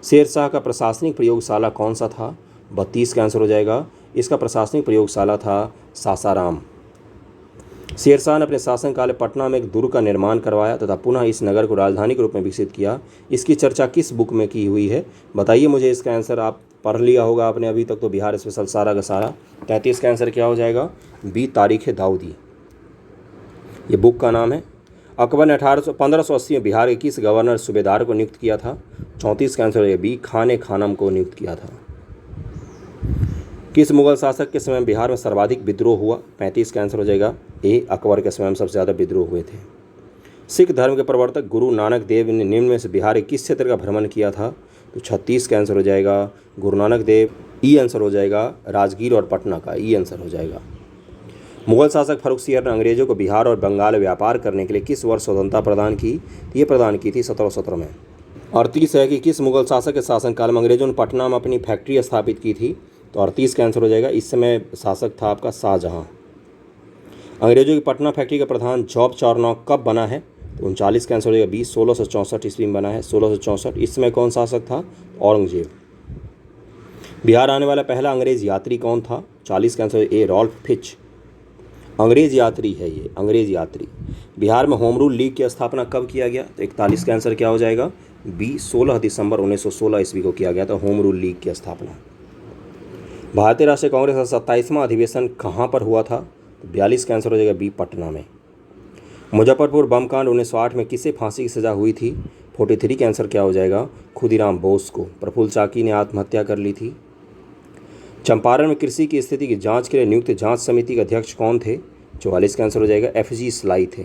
शेर शाह का प्रशासनिक प्रयोगशाला कौन सा था? 32 का आंसर हो जाएगा। इसका प्रशासनिक प्रयोगशाला था सासाराम। शेर शाह ने अपने शासनकाल में पटना में एक दुर्ग का निर्माण करवाया तथा पुनः इस नगर को राजधानी के रूप में विकसित किया। इसकी चर्चा किस बुक में की हुई है? बताइए मुझे। इसका आंसर आप पढ़ लिया होगा आपने अभी तक तो, बिहार स्पेशल सारा का सारा। 33 का आंसर क्या हो जाएगा? बी, तारीख दाऊदी। ये बुक का नाम है। अकबर ने 1580 में बिहार के किस गवर्नर सूबेदार को नियुक्त किया था? 34 का आंसर है बी, खाने खानम को नियुक्त किया था। किस मुगल शासक के समय में बिहार में सर्वाधिक विद्रोह हुआ? 35 का आंसर हो जाएगा ए, अकबर के समय में सबसे ज़्यादा विद्रोह हुए थे। सिख धर्म के प्रवर्तक गुरु नानक देव ने निम्न में से बिहार के किस क्षेत्र का भ्रमण किया था? तो 36 का आंसर हो जाएगा गुरु नानक देव। ई आंसर हो जाएगा राजगीर और पटना का, ई आंसर हो जाएगा। मुगल शासक फर्रुखसियर ने अंग्रेजों को बिहार और बंगाल में व्यापार करने के लिए किस वर्ष स्वतंत्रता प्रदान की? ये प्रदान की थी 1717 में। 38 है कि किस मुगल शासक के शासनकाल में अंग्रेजों ने पटना में अपनी फैक्ट्री स्थापित की थी? तो 38 का आंसर हो जाएगा। इस समय शासक था आपका शाहजहां। अंग्रेजों की पटना फैक्ट्री का प्रधान जॉब चार्नॉक कब बना है? तो 39 का आंसर हो जाएगा बी, 1664 ईस्वी में बना है। 1664। इस समय कौन शासक था? औरंगजेब। बिहार आने वाला पहला अंग्रेज यात्री कौन था? 40 का आंसर ए, रॉल्फ फिच। अंग्रेज यात्री है ये, अंग्रेज यात्री। बिहार में होम रूल लीग की स्थापना कब किया गया? तो 41 का आंसर क्या हो जाएगा? बी, 16 दिसंबर 1916 ईस्वी को किया गया था होम रूल लीग की स्थापना। भारतीय राष्ट्रीय कांग्रेस का 27वां अधिवेशन कहाँ पर हुआ था? तो 42 का आंसर हो जाएगा बी, पटना में। मुजफ्फरपुर बम कांड 1908 में किसे फांसी की सजा हुई थी? 43 का आंसर क्या हो जाएगा? खुदीराम बोस को। प्रफुल्ल चाकी ने आत्महत्या कर ली थी। चंपारण में कृषि की स्थिति की जांच के लिए नियुक्त जांच समिति के अध्यक्ष कौन थे? 44 का आंसर हो जाएगा FG स्लाई थे।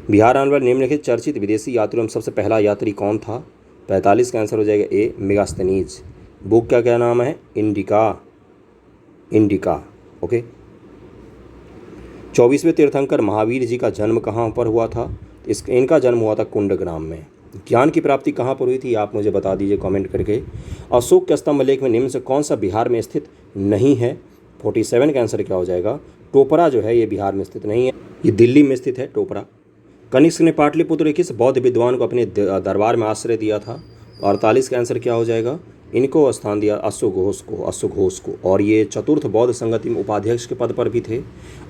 बिहार आने वाले निम्नलिखित चर्चित विदेशी यात्रियों में सबसे पहला यात्री कौन था? 45 का आंसर हो जाएगा ए, मेगास्थनीज। बुक का क्या नाम है? इंडिका। ओके। 24वें तीर्थंकर महावीर जी का जन्म कहाँ पर हुआ था? इनका जन्म हुआ था कुंडग्राम में। ज्ञान की प्राप्ति कहाँ पर हुई थी? आप मुझे बता दीजिए कमेंट करके। अशोक के स्तंभ लेख में निम्न से कौन सा बिहार में स्थित नहीं है? 47 का आंसर क्या हो जाएगा? टोपरा जो है ये बिहार में स्थित नहीं है, ये दिल्ली में स्थित है टोपरा। कनिष्क ने पाटलिपुत्र किस बौद्ध विद्वान को अपने दरबार में आश्रय दिया था? 48 का आंसर क्या हो जाएगा? इनको स्थान दिया अश्वघोष को। और ये चतुर्थ बौद्ध संगति में उपाध्यक्ष के पद पर भी थे।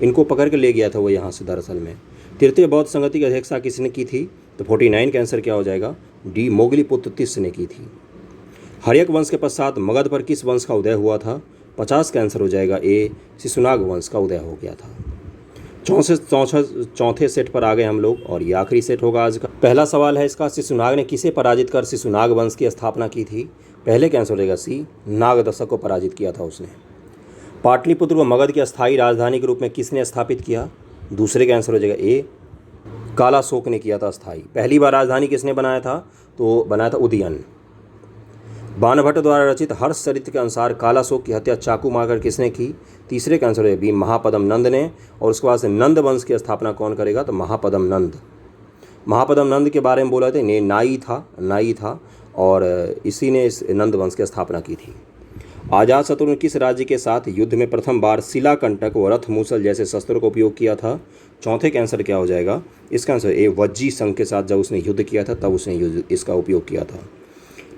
इनको पकड़ के ले गया था वो यहाँ से दरअसल में। तृतीय बौद्ध संगति की अध्यक्षता किसने की थी? तो 49 का आंसर क्या हो जाएगा? डी, मोगलीपुत्र तिस्स ने की थी। हर्यक वंश के पश्चात मगध पर किस वंश का उदय हुआ था? 50 का आंसर हो जाएगा ए, शिशुनाग वंश का उदय हो गया था। चौथे सेट पर आ गए हम लोग और ये आखिरी सेट होगा आज का। पहला सवाल है इसका, शिशुनाग ने किसे पराजित कर शिशुनाग वंश की स्थापना की थी? पहले का आंसर हो जाएगा सी, नागदशक को पराजित किया था उसने। पाटलिपुत्र को मगध की अस्थायी राजधानी के रूप में किसने स्थापित किया? दूसरे का आंसर हो जाएगा ए, कालाशोक ने किया था स्थायी। पहली बार राजधानी किसने बनाया था? तो बनाया था उदयन। बाणभट्ट द्वारा रचित हर्ष चरित्र के अनुसार कालाशोक की हत्या चाकू मारकर किसने की? तीसरे का आंसर है बी, महापद्म नंद ने। और उसके बाद से नंद वंश की स्थापना कौन करेगा? तो महापद्म नंद। महापद्म नंद के बारे में बोला था, नाई था और इसी ने इस नंद वंश की स्थापना की थी। अजातशत्रु ने किस राज्य के साथ युद्ध में प्रथम बार शिलाकंटक व रथ मूसल जैसे शस्त्रों का उपयोग किया था? चौथे का आंसर क्या हो जाएगा? इसका आंसर ए, वज्जी संघ के साथ जब उसने युद्ध किया था तब उसने इसका उपयोग किया था।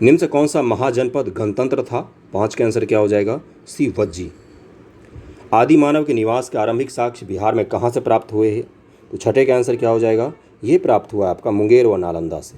निम्न से कौन सा महाजनपद गणतंत्र था? 5 का आंसर क्या हो जाएगा? सी, वज्जी। आदि मानव के निवास के आरंभिक साक्ष्य बिहार में कहाँ से प्राप्त हुए हैं? तो छठे का आंसर क्या हो जाएगा? ये प्राप्त हुआ आपका मुंगेर व नालंदा से।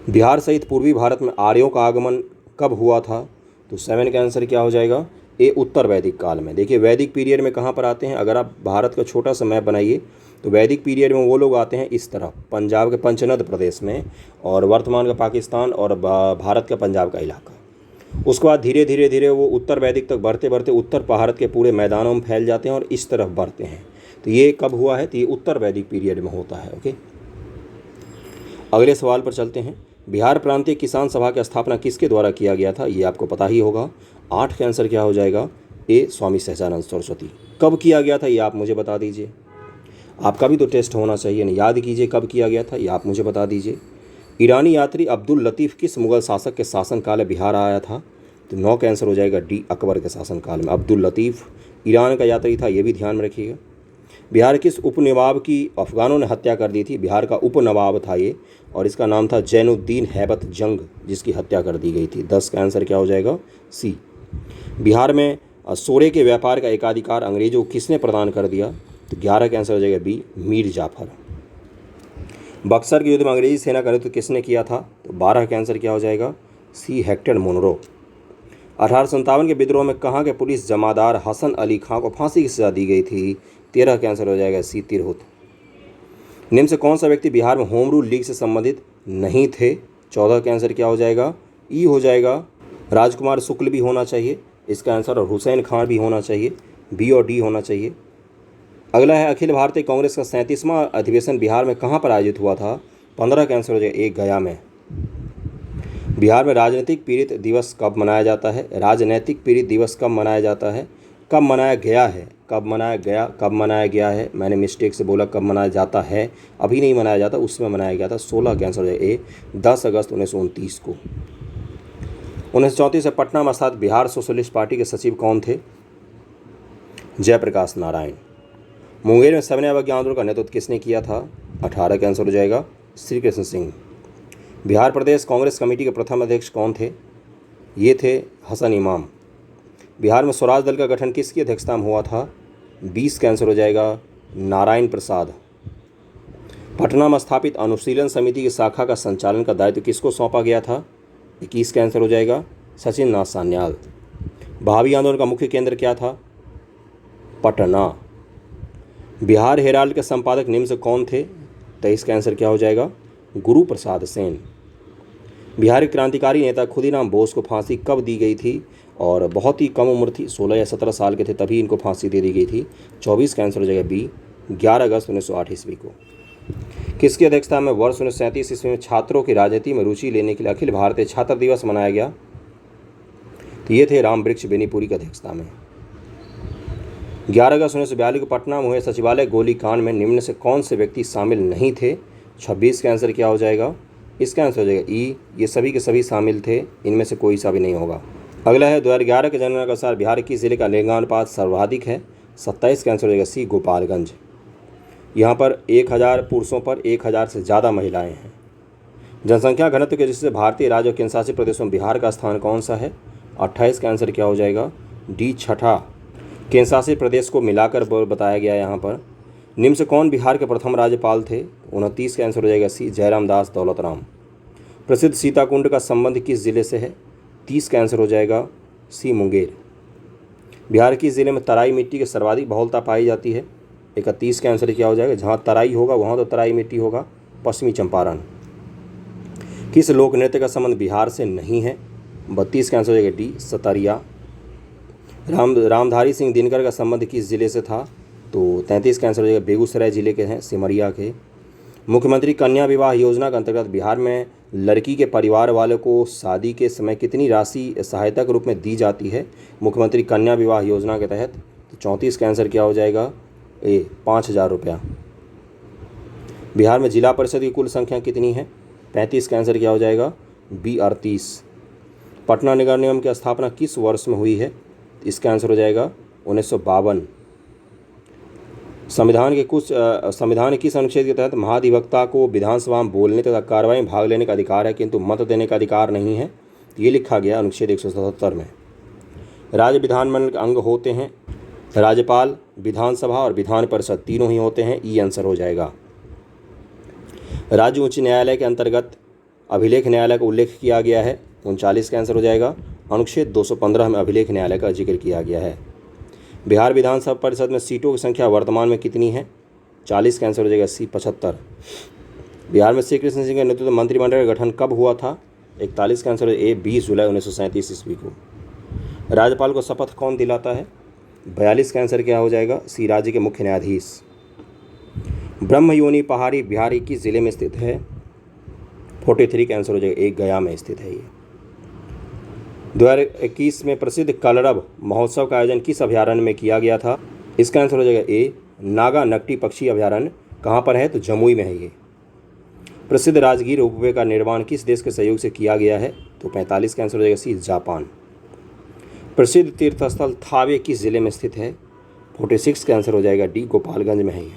बिहार सहित पूर्वी भारत में आर्यों का आगमन कब हुआ था? तो 7 का आंसर क्या हो जाएगा? ए, उत्तर वैदिक काल में। देखिए वैदिक पीरियड में कहाँ पर आते हैं? अगर आप भारत का छोटा सा मैप बनाइए तो वैदिक पीरियड में वो लोग आते हैं इस तरफ, पंजाब के पंचनद प्रदेश में और वर्तमान का पाकिस्तान और भारत का पंजाब का इलाका। उसके बाद धीरे धीरे वो उत्तर वैदिक तक बढ़ते उत्तर भारत के पूरे मैदानों में फैल जाते हैं और इस तरफ बढ़ते हैं। तो ये कब हुआ है? तो ये उत्तर वैदिक पीरियड में होता है। ओके, अगले सवाल पर चलते हैं। बिहार प्रांतीय किसान सभा की स्थापना किसके द्वारा किया गया था? ये आपको पता ही होगा। 8 का आंसर क्या हो जाएगा? ए, स्वामी सहजानंद सरस्वती। कब किया गया था ये आप मुझे बता दीजिए। आपका भी तो टेस्ट होना चाहिए ना, याद कीजिए कब किया गया था, ये आप मुझे बता दीजिए। ईरानी यात्री अब्दुल लतीफ़ किस मुगल शासक के शासनकाल में बिहार आया था? तो 9 का आंसर हो जाएगा डी, अकबर के शासनकाल में। अब्दुल लतीफ़ ईरान का यात्री था, ये भी ध्यान में रखिएगा। बिहार किस उपनवाब की अफगानों ने हत्या कर दी थी? बिहार का उपनवाब था ये और इसका नाम था जैनुद्दीन हैबत जंग, जिसकी हत्या कर दी गई थी। 10 का आंसर क्या हो जाएगा? सी। बिहार में सोरे के व्यापार का एकाधिकार अंग्रेजों को किसने प्रदान कर दिया? तो 11 का आंसर हो जाएगा बी, मीर जाफर। बक्सर के युद्ध में अंग्रेजी सेना का नेतृत्व किसने किया था? तो 12 का आंसर क्या हो जाएगा? सी, हेक्टर मुनरो। 1857 के विद्रोह में कहाँ के पुलिस जमादार हसन अली खां को फांसी की सजा दी गई थी? 13 का आंसर हो जाएगा सी, तिरहुत। निम्न से कौन सा व्यक्ति बिहार में होम रूल लीग से संबंधित नहीं थे? 14 का आंसर क्या हो जाएगा? ई हो जाएगा। राजकुमार शुक्ल भी होना चाहिए इसका आंसर और हुसैन खान भी होना चाहिए, बी और डी होना चाहिए। अगला है अखिल भारतीय कांग्रेस का 37वां अधिवेशन बिहार में कहाँ पर आयोजित हुआ था? 15 का आंसर हो जाएगा ए, गया में। बिहार में राजनीतिक पीड़ित दिवस कब मनाया जाता है? राजनैतिक पीड़ित दिवस कब मनाया जाता है? कब मनाया गया है? कब मनाया गया है? मैंने मिस्टेक से बोला कब मनाया जाता है, अभी नहीं मनाया जाता, उसमें मनाया गया था। 16 का आंसर हो जाएगा ए, 10 अगस्त 1929 को। 1934 से पटना में स्थापित बिहार सोशलिस्ट पार्टी के सचिव कौन थे? जयप्रकाश नारायण। मुंगेर में सविनय अवज्ञा आंदोलन का नेतृत्व किसने किया था? 18 का आंसर हो जाएगा श्री कृष्ण सिंह। बिहार प्रदेश कांग्रेस कमेटी के प्रथम अध्यक्ष कौन थे? ये थे हसन इमाम। बिहार में स्वराज दल का गठन किसकी अध्यक्षता में हुआ था? 20 का आंसर हो जाएगा नारायण प्रसाद। पटना में स्थापित अनुशीलन समिति की शाखा का संचालन का दायित्व किसको सौंपा गया था? 21 का आंसर हो जाएगा सचिन नाथ सान्याल। भावी आंदोलन का मुख्य केंद्र क्या था? पटना। बिहार हेराल्ड के संपादक निम्न से कौन थे? 23 का आंसर क्या हो जाएगा? गुरु प्रसाद सेन। बिहार के क्रांतिकारी नेता खुदीराम बोस को फांसी कब दी गई थी? और बहुत ही कम उम्र थी, 16 या 17 साल के थे तभी इनको फांसी दे दी गई थी। 24 का आंसर हो जाएगा बी, 11 अगस्त 1908 ईस्वी को। किसकी अध्यक्षता में वर्ष 1937 ईस्वी में छात्रों की राजनीति में रुचि लेने के लिए अखिल भारतीय छात्र दिवस मनाया गया? तो ये थे राम वृक्ष बेनीपुरी की अध्यक्षता में। 11 अगस्त 1942 को पटना में हुए सचिवालय गोलीकांड में निम्न से कौन से व्यक्ति शामिल नहीं थे? 26 का आंसर क्या हो जाएगा? इसका आंसर हो जाएगा ई, ये सभी के सभी शामिल थे, इनमें से कोई सा भी नहीं होगा। अगला है 2011 के जनगणना के अनुसार बिहार किस जिले का लिंगानुपात सर्वाधिक है? 27 का आंसर हो जाएगा सी, गोपालगंज। यहाँ पर 1000 पुरुषों पर 1000 से ज़्यादा महिलाएं हैं। जनसंख्या घनत्व के दृष्टि से भारतीय राज्य और केंद्रशासित प्रदेशों में बिहार का स्थान कौन सा है? 28 का आंसर क्या हो जाएगा? डी, छठा। केंद्रशासित प्रदेश को मिलाकर बताया गया यहाँ पर। निम्न से कौन बिहार के प्रथम राज्यपाल थे? 29 का आंसर हो जाएगा सी, जयराम दास दौलत राम। प्रसिद्ध सीताकुंड का संबंध किस जिले से है? 30 का आंसर हो जाएगा सी मुंगेर। बिहार किस जिले में तराई मिट्टी की सर्वाधिक बहुलता पाई जाती है? 31 का आंसर क्या हो जाएगा? जहाँ तराई होगा वहाँ तो तराई मिट्टी होगा, पश्चिमी चंपारण। किस लोक नृत्य का संबंध बिहार से नहीं है? 32 का आंसर हो जाएगा डी सतरिया। रामधारी सिंह दिनकर का संबंध किस जिले से था? तो 33 का आंसर हो जाएगा बेगूसराय जिले के हैं, सिमरिया के। मुख्यमंत्री कन्या विवाह योजना के अंतर्गत बिहार में लड़की के परिवार वालों को शादी के समय कितनी राशि सहायता के रूप में दी जाती है? मुख्यमंत्री कन्या विवाह योजना के तहत। तो 34 का आंसर क्या हो जाएगा? ए 5,000 रुपया। बिहार में जिला परिषद की कुल संख्या कितनी है? 35 का आंसर क्या हो जाएगा? बी 38। पटना नगर निगम की स्थापना किस वर्ष में हुई है? इसका आंसर हो जाएगा 1952। संविधान किस अनुच्छेद के तहत महाधिवक्ता को विधानसभा में बोलने तथा कार्रवाई में भाग लेने का अधिकार है किंतु मत देने का अधिकार नहीं है? ये लिखा गया अनुच्छेद 177 में। राज्य विधानमंडल के अंग होते हैं राज्यपाल, विधानसभा और विधान परिषद, तीनों ही होते हैं। ई आंसर हो जाएगा। राज्य उच्च न्यायालय के अंतर्गत अभिलेख न्यायालय का उल्लेख किया गया है। 39 का आंसर हो जाएगा। अनुच्छेद 215 में अभिलेख न्यायालय का जिक्र किया गया है। बिहार विधानसभा परिषद में सीटों की संख्या वर्तमान में कितनी है? 40 का आंसर हो जाएगा सी 75। बिहार में श्री कृष्ण सिंह के नेतृत्व में मंत्रिमंडल का गठन कब हुआ था? 41 का आंसर ए 20 जुलाई 1937 ईस्वी को। राज्यपाल को शपथ कौन दिलाता है? 42 का आंसर क्या हो जाएगा? सी राज्य के मुख्य न्यायाधीश। ब्रह्मयोनी पहाड़ी बिहार किस जिले में स्थित है? 43 का आंसर हो जाएगा एक गया में स्थित है ये। 2021 में प्रसिद्ध कलरव महोत्सव का आयोजन किस अभयारण्य में किया गया था? इसका आंसर हो जाएगा ए नागा नकटी पक्षी अभयारण्य। कहाँ पर है? तो जमुई में है ये। प्रसिद्ध राजगीर रोपवे का निर्माण किस देश के सहयोग से किया गया है? तो 45 का आंसर हो जाएगा सी जापान। प्रसिद्ध तीर्थस्थल थावे किस जिले में स्थित है? 46 का आंसर हो जाएगा डी गोपालगंज में है ये।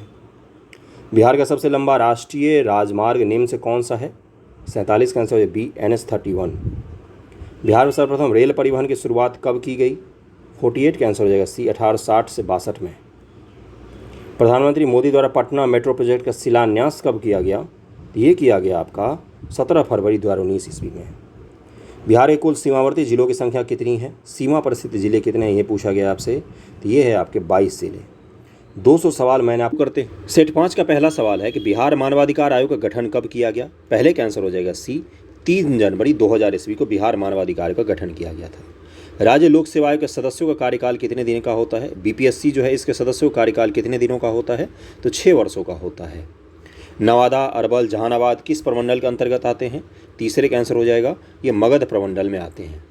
बिहार का सबसे लंबा राष्ट्रीय राजमार्ग निम्न से कौन सा है? 47 का आंसर हो जाएगा बी NH-31। बिहार में सर्वप्रथम रेल परिवहन की शुरुआत कब की गई? 48 का आंसर हो जाएगा सी 1860 से 62 में। प्रधानमंत्री मोदी द्वारा पटना मेट्रो प्रोजेक्ट का शिलान्यास कब किया गया? ये किया गया आपका 17 फरवरी 2019 ईस्वी में। बिहार के कुल सीमावर्ती जिलों की संख्या कितनी है? सीमा पर स्थित जिले कितने हैं ये पूछा गया आपसे। तो ये है आपके 22 जिले। 200 सवाल मैंने आपको करते। सेट 5 का पहला सवाल है कि बिहार मानवाधिकार आयोग का गठन कब किया गया? पहले का आंसर हो जाएगा सी 3 जनवरी 2000 ईस्वी को बिहार मानवाधिकार का गठन किया गया था। राज्य लोक सेवा आयोग के सदस्यों का कार्यकाल कितने दिन का होता है? BPSC जो है इसके सदस्यों का कार्यकाल कितने दिनों का होता है? तो 6 वर्षों का होता है। नवादा, अरवल, जहानाबाद किस प्रमंडल के अंतर्गत आते हैं? तीसरे का आंसर हो जाएगा ये मगध प्रमंडल में आते हैं।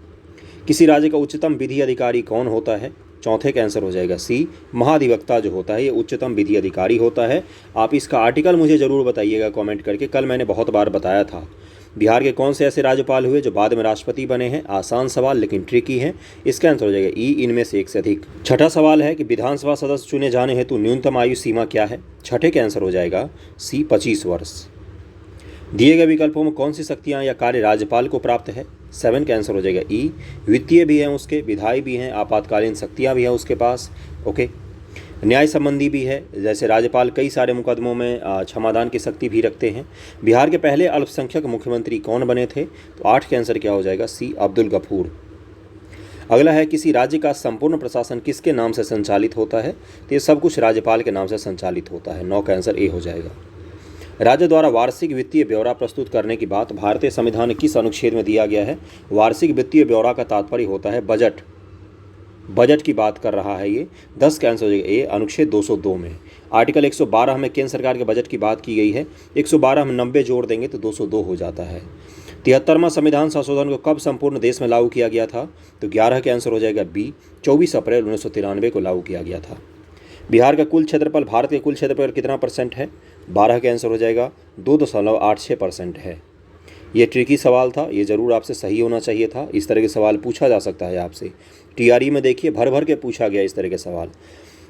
किसी राज्य का उच्चतम विधि अधिकारी कौन होता है? चौथे का आंसर हो जाएगा सी महाधिवक्ता जो होता है ये उच्चतम विधि अधिकारी होता है। आप इसका आर्टिकल मुझे ज़रूर बताइएगा कमेंट करके। कल मैंने बहुत बार बताया था। बिहार के कौन से ऐसे राज्यपाल हुए जो बाद में राष्ट्रपति बने हैं? आसान सवाल लेकिन ट्रिकी है। इसका आंसर हो जाएगा ई इनमें से एक से अधिक। छठा सवाल है कि विधानसभा सदस्य चुने जाने हेतु न्यूनतम आयु सीमा क्या है? छठे का आंसर हो जाएगा सी 25 वर्ष। दिए गए विकल्पों में कौन सी शक्तियाँ या कार्य राज्यपाल को प्राप्त है? 7 का आंसर हो जाएगा ई वित्तीय भी हैं उसके, विधायी भी हैं, आपातकालीन शक्तियाँ भी हैं उसके पास। ओके, न्याय संबंधी भी है, जैसे राज्यपाल कई सारे मुकदमों में क्षमादान की शक्ति भी रखते हैं। बिहार के पहले अल्पसंख्यक मुख्यमंत्री कौन बने थे? तो 8 का आंसर क्या हो जाएगा सी अब्दुल गफूर। अगला है किसी राज्य का संपूर्ण प्रशासन किसके नाम से संचालित होता है? तो ये सब कुछ राज्यपाल के नाम से संचालित होता है। 9 का आंसर ए हो जाएगा। राज्य द्वारा वार्षिक वित्तीय ब्यौरा प्रस्तुत करने की बात भारतीय संविधान के किस अनुच्छेद में दिया गया है? वार्षिक वित्तीय ब्यौरा का तात्पर्य होता है बजट की बात कर रहा है ये। 10 का आंसर हो जाएगा ए अनुच्छेद 202 में। आर्टिकल 112 में केंद्र सरकार के बजट की बात की गई है। 112 में 90 जोड़ देंगे तो 202 हो जाता है। 73वां संविधान संशोधन को कब संपूर्ण देश में लागू किया गया था? तो 11 का आंसर हो जाएगा बी 24 अप्रैल 1993 को लागू किया गया था। बिहार का कुल क्षेत्रफल भारत के कुल क्षेत्रफल कितना % है? 12 का आंसर हो जाएगा 2.86% है। ये ट्रिकी सवाल था, ये ज़रूर आपसे सही होना चाहिए था। इस तरह के सवाल पूछा जा सकता है आपसे। TRE में देखिए भर भर के पूछा गया इस तरह के सवाल।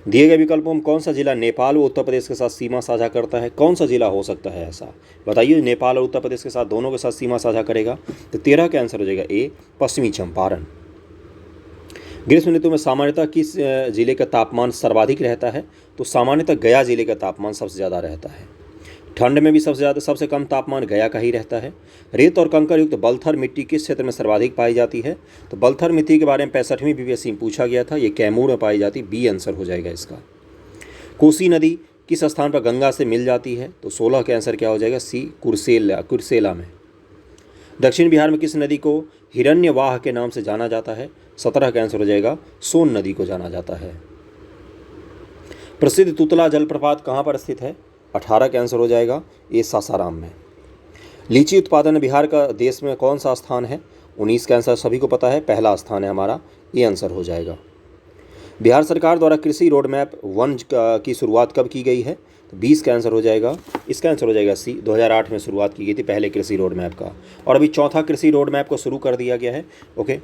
दिए गए विकल्पों में कौन सा जिला नेपाल व उत्तर प्रदेश के साथ सीमा साझा करता है? कौन सा जिला हो सकता है ऐसा? बताइए, नेपाल और उत्तर प्रदेश के साथ दोनों के साथ सीमा साझा करेगा? तो 13 का आंसर हो जाएगा ए पश्चिमी चंपारण। ग्रीष्म ऋतु में सामान्यतः किस जिले का तापमान सर्वाधिक रहता है? तो सामान्यतः गया जिले का तापमान सबसे ज़्यादा रहता है। ठंड में भी सबसे कम तापमान गया का ही रहता है। रेत और कंकर युक्त बलथर मिट्टी किस क्षेत्र में सर्वाधिक पाई जाती है? तो बलथर मिट्टी के बारे में 65वीं बीपीएससी में पूछा गया था। ये कैमूर में पाई जाती, बी आंसर हो जाएगा इसका। कोसी नदी किस स्थान पर गंगा से मिल जाती है? तो 16 का आंसर क्या हो जाएगा? सी, कुर्सेला में। दक्षिण बिहार में किस नदी को हिरण्यवाह के नाम से जाना जाता है? 17 का आंसर हो जाएगा, सोन नदी को जाना जाता है। प्रसिद्ध तुतला जलप्रपात कहाँ पर स्थित है? 18 का आंसर हो जाएगा, ये सासाराम में। लीची उत्पादन में बिहार का देश में कौन सा स्थान है? 19 का आंसर सभी को पता है, पहला स्थान है हमारा, ये आंसर हो जाएगा। बिहार सरकार द्वारा कृषि रोड मैप 1 की शुरुआत कब की गई है? तो 20 का आंसर हो जाएगा, इसका आंसर हो जाएगा सी, 2008 में शुरुआत की गई थी पहले कृषि रोड मैप का, और अभी चौथा कृषि रोड मैप को शुरू कर दिया गया है। ओके।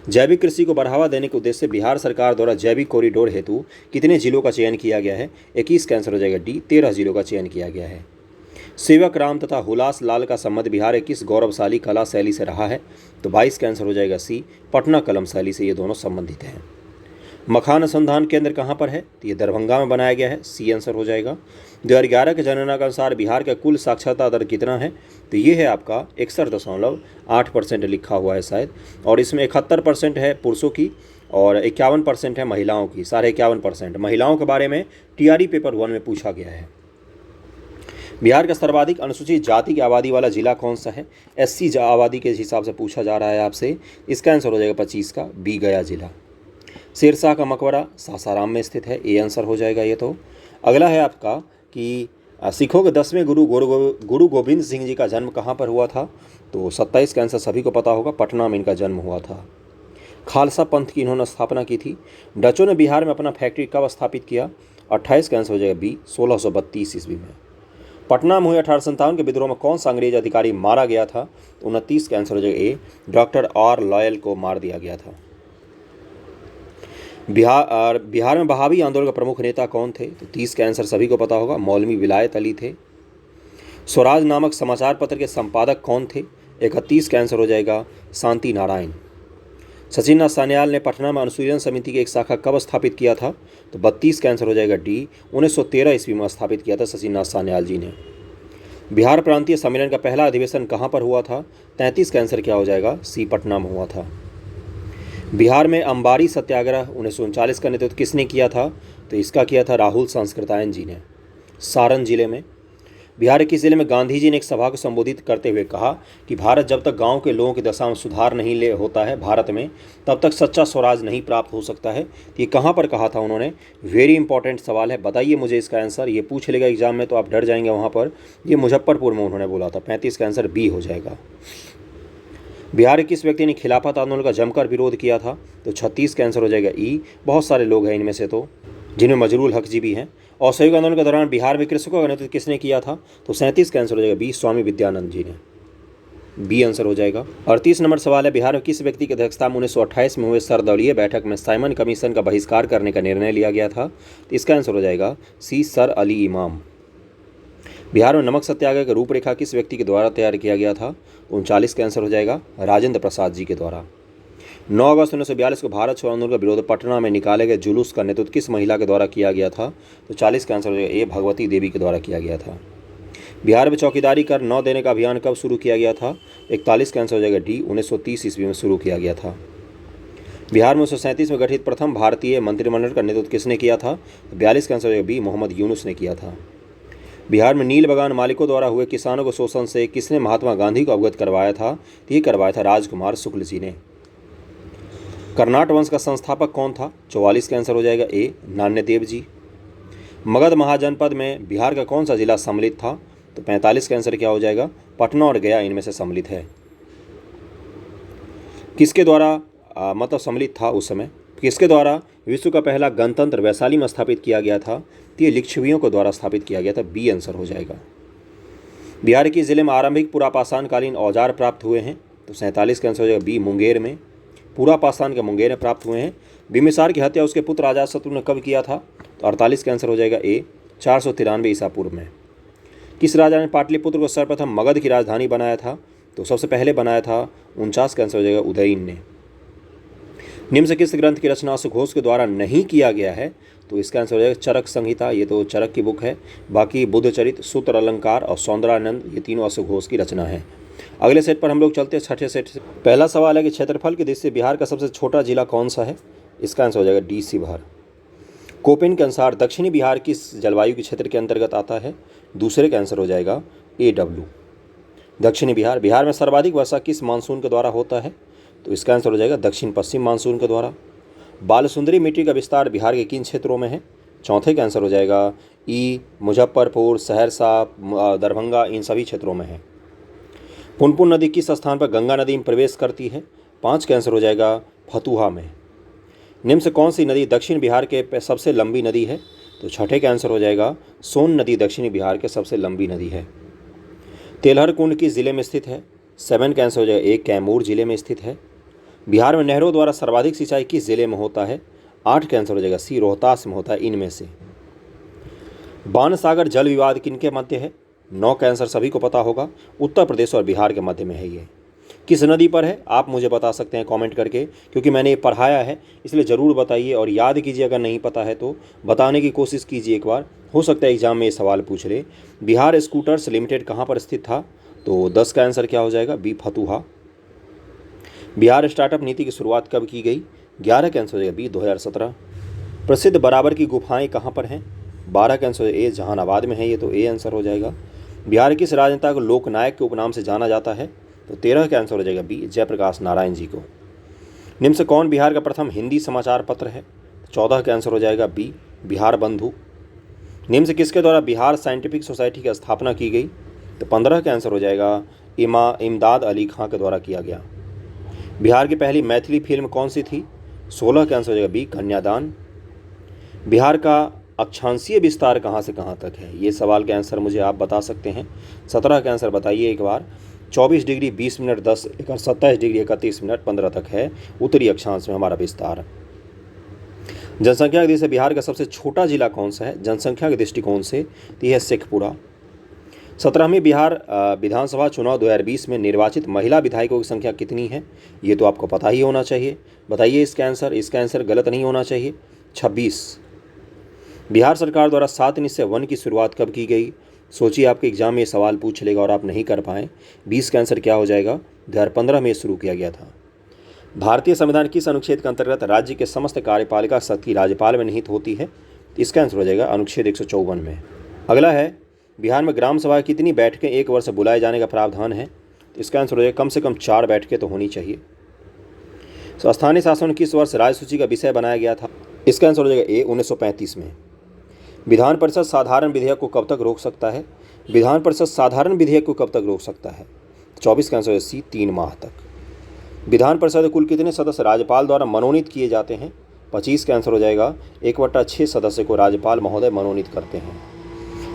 जैविक कृषि को बढ़ावा देने के उद्देश्य से बिहार सरकार द्वारा जैविक कॉरिडोर हेतु कितने जिलों का चयन किया गया है? 21 का आंसर हो जाएगा, डी, 13 जिलों का चयन किया गया है। सेवक राम तथा हुलास लाल का संबंध बिहार के किस गौरवशाली कला शैली से रहा है? तो 22 का आंसर हो जाएगा, सी, पटना कलम शैली से ये दोनों संबंधित हैं। मखान अनुसंधान केंद्र कहाँ पर है? तो ये दरभंगा में बनाया गया है, सी आंसर हो जाएगा। 2011 के जनगणना के अनुसार बिहार का कुल साक्षरता दर कितना है? तो ये है आपका 61.8% लिखा हुआ है शायद, और इसमें 71% है पुरुषों की और 51% है महिलाओं की, 51.5%। महिलाओं के बारे में टीआरई पेपर 1 में पूछा गया है। बिहार का सर्वाधिक अनुसूचित जाति की आबादी वाला जिला कौन सा है? एससी आबादी के हिसाब से पूछा जा रहा है आपसे, इसका आंसर हो जाएगा 25 का, बी, गया जिला। शेरशाह का मकबरा सासाराम में स्थित है, ए आंसर हो जाएगा ये। तो अगला है आपका कि सिखों के 10वें गुरु गोविंद सिंह जी का जन्म कहाँ पर हुआ था? तो 27 का आंसर सभी को पता होगा, पटना में इनका जन्म हुआ था। खालसा पंथ की इन्होंने स्थापना की थी। डचों ने बिहार में अपना फैक्ट्री कब स्थापित किया? 28 का आंसर हो जाएगा, बी, 1632 ईस्वी में। पटना में हुए 1857 के विद्रोह में कौन सा अंग्रेज अधिकारी मारा गया था? तो 29 का आंसर हो जाएगा, ए, डॉक्टर आर लॉयल को मार दिया गया था। बिहार में बहावी आंदोलन का प्रमुख नेता कौन थे? तो 30 का आंसर सभी को पता होगा, मौलवी विलायत अली थे। स्वराज नामक समाचार पत्र के संपादक कौन थे? 31 का आंसर हो जाएगा, शांति नारायण। सचिन नाथ सान्याल ने पटना में अनुसूचन समिति की एक शाखा कब स्थापित किया था? तो 32 का आंसर हो जाएगा, डी, 1913 ईस्वी में स्थापित किया था सचिन नाथ सान्याल जी ने। बिहार प्रांतीय सम्मेलन का पहला अधिवेशन कहाँ पर हुआ था? 33 का आंसर क्या हो जाएगा, सी, पटना में हुआ था। बिहार में अंबारी सत्याग्रह 1939 का नेतृत्व किसने किया था? तो इसका किया था राहुल सांस्कृतायन जी ने, सारण जिले में। बिहार के किस जिले में गांधी जी ने एक सभा को संबोधित करते हुए कहा कि भारत जब तक गांव के लोगों की दशा में सुधार नहीं होता है भारत में, तब तक सच्चा स्वराज नहीं प्राप्त हो सकता है? तो ये कहाँ पर कहा था उन्होंने? वेरी इंपॉर्टेंट सवाल है, बताइए मुझे इसका आंसर। ये पूछ लेगा एग्जाम में तो आप डर जाएंगे वहाँ पर। ये मुजफ्फरपुर में उन्होंने बोला था। 35 का आंसर बी हो जाएगा। बिहार के किस व्यक्ति ने खिलाफत आंदोलन का जमकर विरोध किया था? तो 36 का आंसर हो जाएगा, ई। बहुत सारे लोग हैं इनमें से तो, जिनमें मजरूल हक जी भी हैं। असहयोग आंदोलन के दौरान बिहार में कृषकों का नेतृत्व किसने किया था? तो 37 का आंसर हो जाएगा, बी, स्वामी विद्यानंद जी ने, बी आंसर हो जाएगा। 38 नंबर सवाल है, बिहार में किस व्यक्ति की अध्यक्षता में 1928 में हुए सर्वदलीय बैठक में साइमन कमीशन का बहिष्कार करने का निर्णय लिया गया था? तो इसका आंसर हो जाएगा, सी, सर अली इमाम। बिहार में नमक सत्याग्रह की रूपरेखा किस व्यक्ति के द्वारा तैयार किया गया था? 39 का आंसर हो जाएगा, राजेंद्र प्रसाद जी के द्वारा। 9 अगस्त 1942 को भारत छोड़ो आंदोलन का विरोध पटना में निकाले गए जुलूस का नेतृत्व किस महिला के द्वारा किया गया था? तो 40 का आंसर हो जाएगा, ए, भगवती देवी के द्वारा किया गया था। बिहार में चौकीदारी कर न देने का अभियान कब शुरू किया गया था? 41 का आंसर हो जाएगा, डी, 1930 ईस्वी में शुरू किया गया था। बिहार में 1937 में गठित प्रथम भारतीय मंत्रिमंडल का नेतृत्व किसने किया था? 42 का आंसर हो जाएगा, बी, मोहम्मद यूनुस ने किया था। बिहार में नील बगान मालिकों द्वारा हुए किसानों को शोषण से किसने महात्मा गांधी को अवगत करवाया था? तो ये करवाया था राजकुमार शुक्ल जी ने। कर्नाट वंश का संस्थापक कौन था? 44 का आंसर हो जाएगा, ए, नान्यदेव जी। मगध महाजनपद में बिहार का कौन सा जिला सम्मिलित था? तो 45 का आंसर क्या हो जाएगा, पटना और गया इनमें से सम्मिलित है। किसके द्वारा मतलब सम्मिलित था उस समय? किसके द्वारा विश्व का पहला गणतंत्र वैशाली में स्थापित किया गया था? तो ये लिच्छवियों को द्वारा स्थापित किया गया था, बी आंसर हो जाएगा। बिहार के जिले में आरंभिक पुरापाषाणकालीन औजार प्राप्त हुए हैं? तो 47 का आंसर हो जाएगा, बी, मुंगेर में। पुरापाषाण के मुंगेर में प्राप्त हुए हैं। बिम्बिसार की हत्या उसके पुत्र अजातशत्रु ने कब किया था? तो 48 का आंसर हो जाएगा, ए, 493 ईसा पूर्व में। किस राजा ने पाटलिपुत्र को सर्वप्रथम मगध की राजधानी बनाया था? तो सबसे पहले बनाया था, 49 का आंसर हो जाएगा, उदयन ने। निम्न से किस ग्रंथ की रचना सुघोष के द्वारा नहीं किया गया है? तो इसका आंसर हो जाएगा चरक संहिता, ये तो चरक की बुक है। बाकी बुद्धचरित, सूत्र अलंकार और सौंदरानंद, ये तीनों अश्व घोष की रचना है। अगले सेट पर हम लोग चलते हैं, छठे सेट से। पहला सवाल है कि क्षेत्रफल की दृष्टि से बिहार का सबसे छोटा जिला कौन सा है? इसका आंसर हो जाएगा डी शिवहर। कोपेन के अनुसार दक्षिणी बिहार किस जलवायु के क्षेत्र के अंतर्गत आता है? दूसरे का आंसर हो जाएगा AW। दक्षिणी बिहार, बिहार में सर्वाधिक वर्षा किस मानसून के द्वारा होता है? तो इसका आंसर हो जाएगा दक्षिण पश्चिम मानसून के द्वारा। बालसुंदरी मिट्टी का विस्तार बिहार के किन क्षेत्रों में है? चौथे का आंसर हो जाएगा ई, मुजफ्फरपुर, सहरसा, दरभंगा, इन सभी क्षेत्रों में है। पुनपुन नदी किस स्थान पर गंगा नदी में प्रवेश करती है? 5 का आंसर हो जाएगा फतुहा में। निम्न से कौन सी नदी दक्षिण बिहार के सबसे लंबी नदी है? तो छठे का आंसर हो जाएगा सोन नदी दक्षिणी बिहार के सबसे लंबी नदी है। तेलहर कुंड किस जिले में स्थित है? 7 का आंसर हो जाएगा ए, कैमूर जिले में स्थित है। बिहार में नहरों द्वारा सर्वाधिक सिंचाई किस जिले में होता है? 8 का आंसर हो जाएगा सी, रोहतास में होता है। इनमें से बाणसागर जल विवाद किनके मध्य है? 9 का आंसर सभी को पता होगा, उत्तर प्रदेश और बिहार के मध्य में है। ये किस नदी पर है? आप मुझे बता सकते हैं कमेंट करके, क्योंकि मैंने ये पढ़ाया है, इसलिए ज़रूर बताइए और याद कीजिए। अगर नहीं पता है तो बताने की कोशिश कीजिए एक बार, हो सकता है एग्जाम में ये सवाल पूछ ले। बिहार स्कूटर्स लिमिटेड कहाँ पर स्थित था? तो 10 का आंसर क्या हो जाएगा? बी, फतुहा। बिहार स्टार्टअप नीति की शुरुआत कब की गई? 11 का आंसर हो जाएगा बी, 2017। प्रसिद्ध बराबर की गुफाएं कहाँ पर हैं? 12 का आंसर ए, जहानाबाद में है। ये तो ए आंसर हो जाएगा। बिहार किस राजनेता को लोकनायक के उपनाम से जाना जाता है? तो 13 का आंसर हो जाएगा बी, जयप्रकाश नारायण जी को। निम्न से कौन बिहार का प्रथम हिंदी समाचार पत्र है? 14 का आंसर हो जाएगा बी, बिहार बंधु। निम्न से किसके द्वारा बिहार साइंटिफिक सोसाइटी की स्थापना की गई? तो 15 का आंसर हो जाएगा इमदाद अली खां के द्वारा किया गया। बिहार की पहली मैथिली फिल्म कौन सी थी? 16 का आंसर हो जाएगा बी, कन्यादान। बिहार का अक्षांशीय विस्तार कहाँ से कहाँ तक है? ये सवाल के आंसर मुझे आप बता सकते हैं। 17 का आंसर बताइए एक बार। 24 डिग्री 20 मिनट 10 और 27 डिग्री 31 मिनट 15 तक है उत्तरी अक्षांश में हमारा विस्तार। जनसंख्या की दृष्टि से बिहार का सबसे छोटा जिला कौन सा है? जनसंख्या के दृष्टिकोण से तो यह है शेखपुरा। 17वीं बिहार विधानसभा चुनाव 2020 में निर्वाचित महिला विधायकों की संख्या कितनी है? ये तो आपको पता ही होना चाहिए। बताइए इसका आंसर। इसका आंसर गलत नहीं होना चाहिए, 26। बिहार सरकार द्वारा 7 निश्चय वन की शुरुआत कब की गई? सोचिए, आपके एग्जाम में ये सवाल पूछ लेगा और आप नहीं कर पाएँ। 20 का आंसर क्या हो जाएगा? 2015 में शुरू किया गया था। भारतीय संविधान किस अनुच्छेद के अंतर्गत राज्य के समस्त कार्यपालिका शक्ति राज्यपाल में निहित होती है? इसका आंसर हो जाएगा अनुच्छेद 154 में। अगला है, बिहार में ग्राम सभा कितनी बैठकें एक वर्ष बुलाए जाने का प्रावधान है? इसका आंसर हो जाएगा कम से कम 4 बैठकें तो होनी चाहिए। तो स्थानीय शासन किस वर्ष राज्य सूची का विषय बनाया गया था? इसका आंसर हो जाएगा ए, 1935 में। विधान परिषद साधारण विधेयक को कब तक रोक सकता है? विधान परिषद साधारण विधेयक को कब तक रोक सकता है? 24 का आंसर है सी, 3 माह तक। विधान परिषद के कुल कितने सदस्य राज्यपाल द्वारा मनोनीत किए जाते हैं? 25 का आंसर हो जाएगा 1/6 सदस्य को राज्यपाल महोदय मनोनीत करते हैं।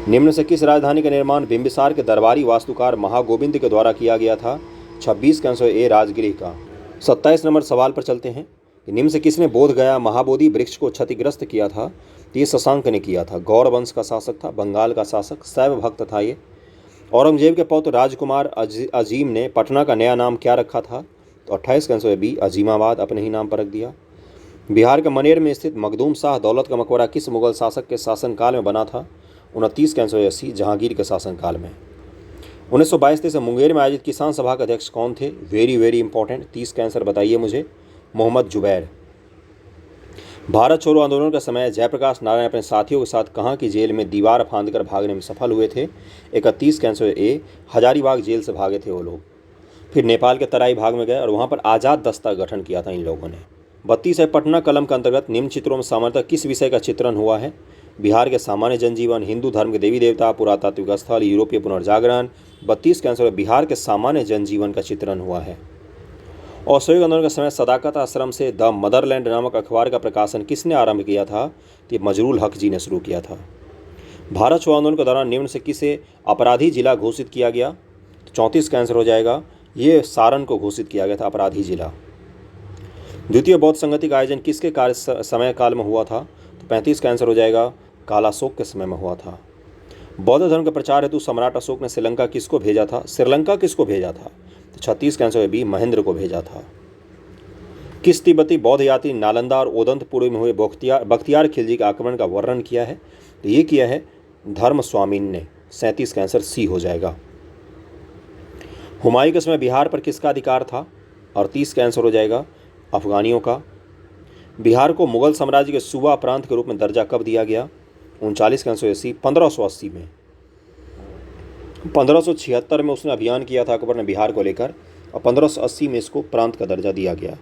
निम्न से किस राजधानी का निर्माण बिंबिसार के दरबारी वास्तुकार महागोविंद के द्वारा किया गया था? 26 का आंसर ए, राजगृह का। 27 नंबर सवाल पर चलते हैं। निम्न से किसने बोध गया महाबोधि वृक्ष को क्षतिग्रस्त किया था? ये शशांक ने किया था। गौड़ वंश का शासक था, बंगाल का शासक, शैव भक्त था ये। औरंगजेब के पौत्र राजकुमार अजीम ने पटना का नया नाम क्या रखा था? तो 28 का आंसर है बी, अजीमाबाद, अपने ही नाम पर रख दिया। बिहार के मनेर में स्थित मखदूम शाह दौलत का मकबरा किस मुगल शासक के शासनकाल में बना था? 29 का आंसर है सी, जहांगीर के शासनकाल में। 1922 से मुंगेर में आयोजित किसान सभा के अध्यक्ष कौन थे? Very very important. 30 का आंसर बताइए मुझे। मोहम्मद जुबैर। भारत छोड़ो आंदोलन का समय जयप्रकाश नारायण अपने साथियों के साथ कहाँ की जेल में दीवार फांदकर भागने में सफल हुए थे? 31 का आंसर ए, हजारीबाग जेल से भागे थे वो लोग। फिर नेपाल के तराई भाग में गए और वहाँ पर आज़ाद दस्ता गठन किया था इन लोगों ने। 32 है, पटना कलम के अंतर्गत निम्न चित्रों में सामान्यतः किस विषय का चित्रण हुआ है? बिहार के सामान्य जनजीवन, हिंदू धर्म के देवी देवता, पुरातात्विक स्थल, यूरोपीय पुनर्जागरण। 32 का आंसर बिहार के सामान्य जनजीवन का चित्रण हुआ है। असहयोग आंदोलन का समय सदाकत आश्रम से द मदरलैंड नामक अखबार का प्रकाशन किसने आरंभ किया था? तो मजरूल हक जी ने शुरू किया था। भारत छोड़ो आंदोलन के दौरान निम्न से किसे अपराधी जिला घोषित किया गया? तो 34 का आंसर हो जाएगा ये, सारण को घोषित किया गया था अपराधी जिला। द्वितीय बौद्ध संगति का आयोजन किसके समय काल में हुआ था? तो 35 का आंसर हो जाएगा कालाशोक के समय में हुआ था। बौद्ध धर्म के प्रचार हेतु सम्राट अशोक ने श्रीलंका किसको भेजा था? श्रीलंका किसको भेजा था? तो 36 का आंसर है बी, महेंद्र को भेजा था। किस तिब्बती बौद्ध यात्री नालंदा और ओदंतपुर में हुए बख्तियार खिलजी के आक्रमण का वर्णन किया है? तो ये किया है धर्म स्वामीन ने। 37 का आंसर सी हो जाएगा। हुमायूं के समय बिहार पर किसका अधिकार था? 38 का आंसर हो जाएगा अफगानियों का। बिहार को मुगल साम्राज्य के सूबा प्रांत के रूप में दर्जा कब दिया गया? 39 का आंसर सी 1580 में। 1576 में उसने अभियान किया था अकबर ने बिहार को लेकर, और 1580 में इसको प्रांत का दर्जा दिया गया।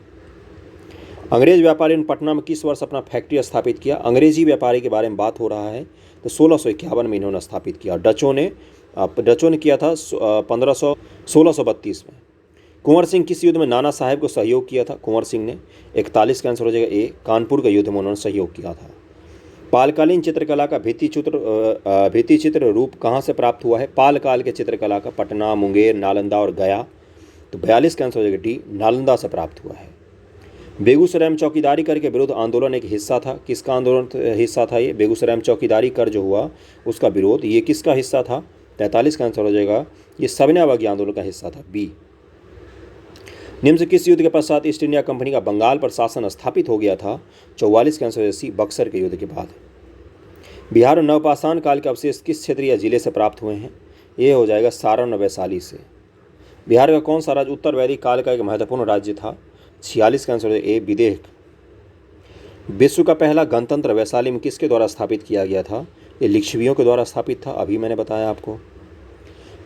अंग्रेज व्यापारी ने पटना में किस वर्ष अपना फैक्ट्री स्थापित किया? अंग्रेजी व्यापारी के बारे में बात हो रहा है, तो 1651 में इन्होंने स्थापित किया। डचों ने किया था 1632 में। कुंवर सिंह किस युद्ध में नाना साहेब को सहयोग किया था? कुंवर सिंह ने। 41 का आंसर हो जाएगा ए, कानपुर के युद्ध में उन्होंने सहयोग किया था। पालकालीन चित्रकला का भित्तिचित्र रूप कहाँ से प्राप्त हुआ है? पाल काल के चित्रकला का पटना, मुंगेर, नालंदा और गया। तो 42 का आंसर हो जाएगा डी, नालंदा से प्राप्त हुआ है। बेगूसराय में चौकीदारी कर के विरोध आंदोलन एक हिस्सा था। किसका आंदोलन हिस्सा था ये? बेगूसराय में चौकीदारी कर जो हुआ उसका विरोध, ये किसका हिस्सा था? 43 का आंसर हो जाएगा ये सविनय अवज्ञा आंदोलन का हिस्सा था, बी। निम्न से किस युद्ध के पश्चात ईस्ट इंडिया कंपनी का बंगाल पर शासन स्थापित हो गया था? 44 का आंसर सी, बक्सर के युद्ध के बाद। बिहार में नवपाषाण काल के अवशेष किस क्षेत्र या जिले से प्राप्त हुए हैं? ये हो जाएगा सारण और वैशाली से। बिहार का कौन सा राज्य उत्तर वैदिक काल का एक महत्वपूर्ण राज्य था? 46 का आंसर ए, विदेह। विश्व का पहला गणतंत्र वैशाली में किसके द्वारा स्थापित किया गया था? ये लिच्छवियों के द्वारा स्थापित था, अभी मैंने बताया आपको।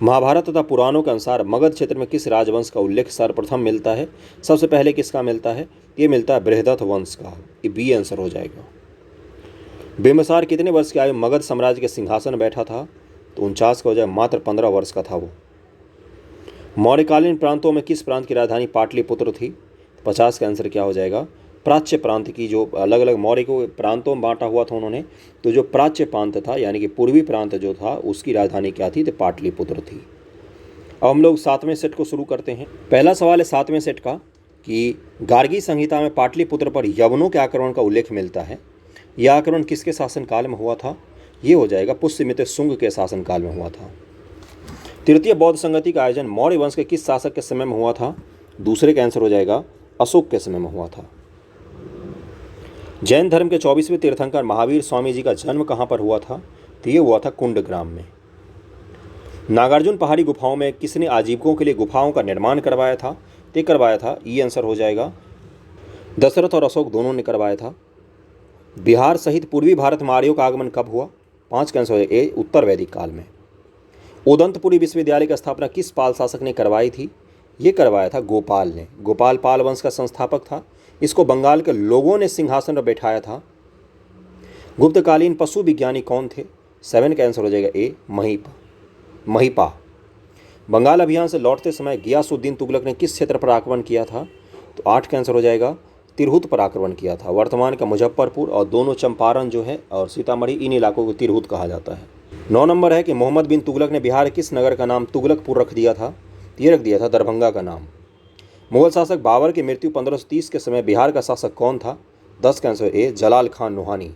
महाभारत तथा पुराणों के अनुसार मगध क्षेत्र में किस राजवंश का उल्लेख सर्वप्रथम मिलता है? सबसे पहले किसका मिलता है? ये मिलता है बृहदत्त वंश का, ये बी आंसर हो जाएगा। बिंबिसार कितने वर्ष की आयु मगध साम्राज्य के सिंहासन बैठा था? तो 49 का हो जाए, मात्र 15 वर्ष का था वो। मौर्यकालीन प्रांतों में किस प्रांत की राजधानी पाटलिपुत्र थी? 50 का आंसर क्या हो जाएगा? प्राच्य प्रांत की, जो अलग अलग मौर्य को प्रांतों में बांटा हुआ था उन्होंने, तो जो प्राच्य प्रांत था यानी कि पूर्वी प्रांत जो था उसकी राजधानी क्या थी? तो पाटलिपुत्र थी। अब हम लोग 7वें सेट को शुरू करते हैं। पहला सवाल है 7वें सेट का कि गार्गी संहिता में पाटलिपुत्र पर यवनों के आक्रमण का उल्लेख मिलता है। यह आक्रमण किसके शासनकाल में हुआ था? ये हो जाएगा पुष्यमित्र शुंग के शासनकाल में हुआ था। तृतीय बौद्ध संगति का आयोजन मौर्य वंश के किस शासक के समय में हुआ था? दूसरे का आंसर हो जाएगा अशोक के समय में हुआ था। जैन धर्म के 24वें तीर्थंकर महावीर स्वामी जी का जन्म कहाँ पर हुआ था? तो ये हुआ था कुंडग्राम में। नागार्जुन पहाड़ी गुफाओं में किसने आजीविकों के लिए गुफाओं का निर्माण करवाया था? तो ये करवाया था, ये आंसर हो जाएगा दशरथ और अशोक दोनों ने करवाया था। बिहार सहित पूर्वी भारत में आर्यों का आगमन कब हुआ? 5 का आंसर हो जाएगा ए, उत्तर वैदिक काल में। उदंतपुरी विश्वविद्यालय की स्थापना किस पाल शासक ने करवाई थी? ये करवाया था गोपाल ने। गोपाल पाल वंश का संस्थापक था। इसको बंगाल के लोगों ने सिंहासन पर बैठाया था। गुप्तकालीन पशु विज्ञानी कौन थे? 7 का आंसर हो जाएगा ए, महिपा। बंगाल अभियान से लौटते समय गियासुद्दीन तुगलक ने किस क्षेत्र पर आक्रमण किया था? तो 8 का आंसर हो जाएगा तिरहुत पर आक्रमण किया था। वर्तमान का मुजफ्फरपुर और दोनों चंपारण जो है और सीतामढ़ी, इन इलाकों को तिरहुत कहा जाता है। 9 नंबर है कि मोहम्मद बिन तुगलक ने बिहार किस नगर का नाम तुगलकपुर रख दिया था? ये रख दिया था दरभंगा का नाम। मुगल शासक बाबर की मृत्यु 1530 के समय बिहार का शासक कौन था? 10 का आंसर ए, जलाल खान नोहानी।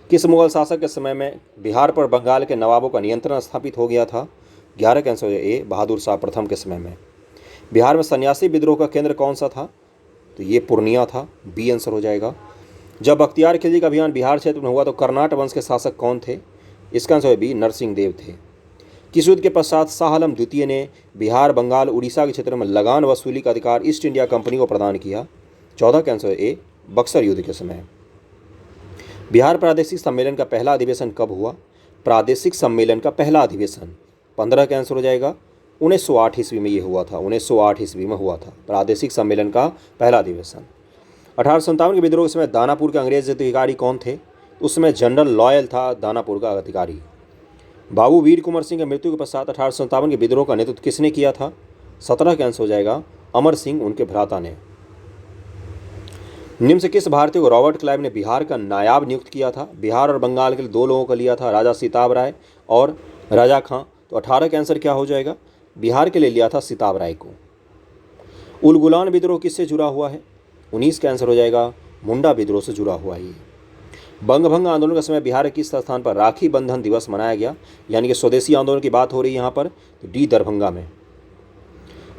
किस मुगल शासक के समय में बिहार पर बंगाल के नवाबों का नियंत्रण स्थापित हो गया था? 11 का आंसर ए, बहादुर शाह प्रथम के समय में। बिहार में सन्यासी विद्रोह का केंद्र कौन सा था? तो ये पूर्णिया था, बी आंसर हो जाएगा। जब बख्तियार खिलजी का अभियान बिहार क्षेत्र में हुआ तो कर्नाट वंश के शासक कौन थे? इसका आंसर बी, नरसिंह देव थे। किस युद्ध के पश्चात शाह आलम द्वितीय ने बिहार, बंगाल, उड़ीसा के क्षेत्र में लगान वसूली का अधिकार ईस्ट इंडिया कंपनी को प्रदान किया? 14 का आंसर ए, बक्सर युद्ध के समय। बिहार प्रादेशिक सम्मेलन का पहला अधिवेशन कब हुआ? प्रादेशिक सम्मेलन का पहला अधिवेशन 15 का आंसर हो जाएगा 1908 ईस्वी में ये हुआ था। 1908 ईस्वी में हुआ था प्रादेशिक सम्मेलन का पहला अधिवेशन। 1857 के विद्रोह के समय दानापुर के अंग्रेज अधिकारी कौन थे? उस समय जनरल लॉयल था दानापुर का अधिकारी। बाबू वीर कुंवर सिंह की मृत्यु के पश्चात 1857 के विद्रोह का नेतृत्व किसने किया था? 17 का आंसर हो जाएगा अमर सिंह, उनके भ्राता ने। निम्न से किस भारतीय को रॉबर्ट क्लाइव ने बिहार का नायाब नियुक्त किया था? बिहार और बंगाल के लिए 2 लोगों को लिया था, राजा सिताब राय और राजा खां। तो 18 का आंसर क्या हो जाएगा? बिहार के लिए लिया था सिताब राय को। उलगुलान विद्रोह किससे जुड़ा हुआ है? 19 का आंसर हो जाएगा मुंडा विद्रोह से जुड़ा हुआ है। बंगभंग आंदोलन के समय बिहार के किस स्थान पर राखी बंधन दिवस मनाया गया? यानी कि स्वदेशी आंदोलन की बात हो रही है यहाँ पर, तो डी, दरभंगा में।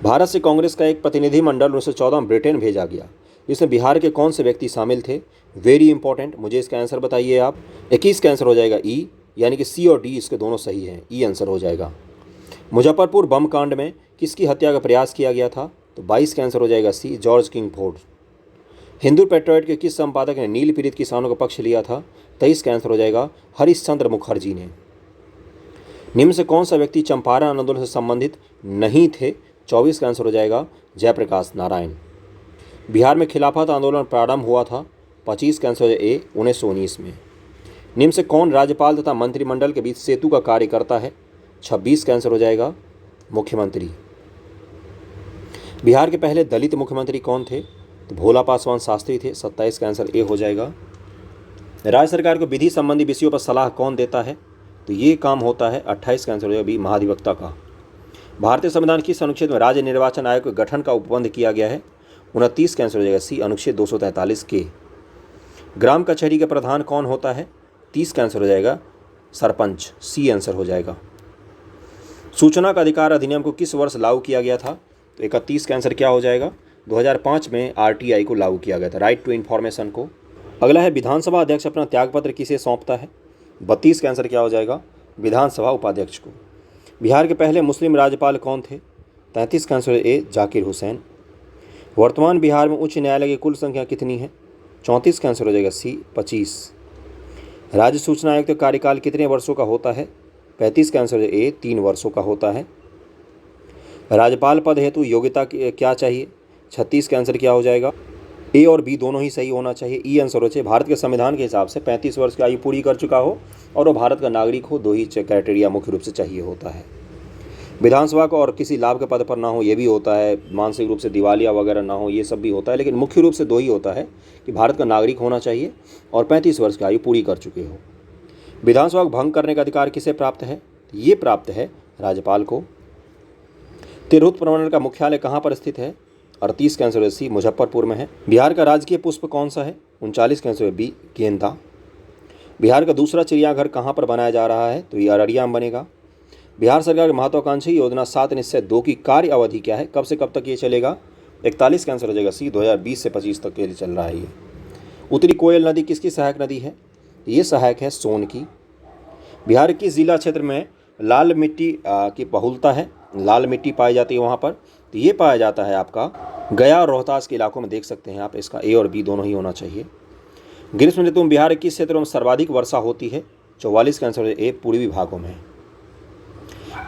भारत से कांग्रेस का एक प्रतिनिधिमंडल 1914 में ब्रिटेन भेजा गया। इसमें बिहार के कौन से व्यक्ति शामिल थे? वेरी इंपॉर्टेंट, मुझे इसका आंसर बताइए आप। 21 का आंसर हो जाएगा ई, यानी कि सी और डी इसके दोनों सही हैं, ई आंसर हो जाएगा। मुजफ्फरपुर बम कांड में किसकी हत्या का प्रयास किया गया था? तो 22 का आंसर हो जाएगा सी, जॉर्ज किंगफोर्ड। हिंदू पेट्रोइट के किस संपादक ने नील पीड़ित किसानों का पक्ष लिया था? 23 का आंसर हो जाएगा हरिश्चंद्र मुखर्जी ने। निम्न से कौन सा व्यक्ति चंपारण आंदोलन से संबंधित नहीं थे? 24 का आंसर हो जाएगा जयप्रकाश नारायण। बिहार में खिलाफत आंदोलन प्रारंभ हुआ था? 25 का आंसर हो जाएगा ए, 1919 में। निम्न से कौन राज्यपाल तथा मंत्रिमंडल के बीच सेतु का कार्य करता है? 26 का आंसर हो जाएगा मुख्यमंत्री। बिहार के पहले दलित मुख्यमंत्री कौन थे? तो भोला पासवान शास्त्री थे, 27 का आंसर ए हो जाएगा। राज्य सरकार को विधि संबंधी विषयों पर सलाह कौन देता है? तो ये काम होता है 28 का आंसर हो जाएगा बी, महाधिवक्ता का। भारतीय संविधान किस अनुच्छेद में राज्य निर्वाचन आयोग के गठन का उपबंध किया गया है? 29 का आंसर हो जाएगा सी, अनुच्छेद 243 के। ग्राम कचहरी का प्रधान कौन होता है? 30 का आंसर हो जाएगा सरपंच, सी आंसर हो जाएगा। सूचना का अधिकार अधिनियम को किस वर्ष लागू किया गया था? तो 31 का आंसर क्या हो जाएगा? 2005 में आरटीआई को लागू किया गया था, राइट टू इन्फॉर्मेशन को। अगला है विधानसभा अध्यक्ष अपना त्यागपत्र किसे सौंपता है? 32 का आंसर क्या हो जाएगा? विधानसभा उपाध्यक्ष को। बिहार के पहले मुस्लिम राज्यपाल कौन थे? 33 का आंसर ए, जाकिर हुसैन। वर्तमान बिहार में उच्च न्यायालय की कुल संख्या कितनी है? 34 का आंसर हो जाएगा सी, 25। राज्य सूचना आयोग का कार्यकाल कितने वर्षों का होता है? 35 का आंसर ए, 3 वर्षों का होता है। राज्यपाल पद हेतु योग्यता क्या चाहिए? 36 का आंसर क्या हो जाएगा? ए और बी दोनों ही सही होना चाहिए, ई आंसर हो चाहिए। भारत के संविधान के हिसाब से 35 वर्ष की आयु पूरी कर चुका हो और वो भारत का नागरिक हो, 2 ही क्राइटेरिया मुख्य रूप से चाहिए होता है। विधानसभा को और किसी लाभ के पद पर ना हो, ये भी होता है। मानसिक रूप से दिवालिया वगैरह ना हो, ये सब भी होता है, लेकिन मुख्य रूप से 2 ही होता है कि भारत का नागरिक होना चाहिए और 35 वर्ष की आयु पूरी कर चुके हो। विधानसभा को भंग करने का अधिकार किसे प्राप्त है? ये प्राप्त है राज्यपाल को। तिरहुत प्रमंडल का मुख्यालय कहाँ पर स्थित है? 38 का आंसर है सी, मुजफ्फरपुर में है। बिहार का राजकीय पुष्प कौन सा है? 39 का आंसर है बी, गेंदा। बिहार का दूसरा चिड़ियाघर कहाँ पर बनाया जा रहा है? तो ये अररिया में बनेगा। बिहार सरकार की महत्वाकांक्षी योजना 7 निश्चय 2 की कार्य अवधि क्या है? कब से कब तक ये चलेगा? 41 का आंसर हो जाएगा सी, 2020 से 25 तक के लिए चल रहा है ये। उत्तरी कोयल नदी किसकी सहायक नदी है? ये सहायक है सोन की। बिहार के जिला क्षेत्र में लाल मिट्टी की बहुलता है, लाल मिट्टी पाई जाती है वहाँ पर, तो ये पाया जाता है आपका गया और रोहतास के इलाकों में, देख सकते हैं आप। इसका ए और बी दोनों ही होना चाहिए। ग्रीष्म ऋतु में बिहार के किस क्षेत्रों में सर्वाधिक वर्षा होती है? 44 का आंसर ए, पूर्वी भागों में।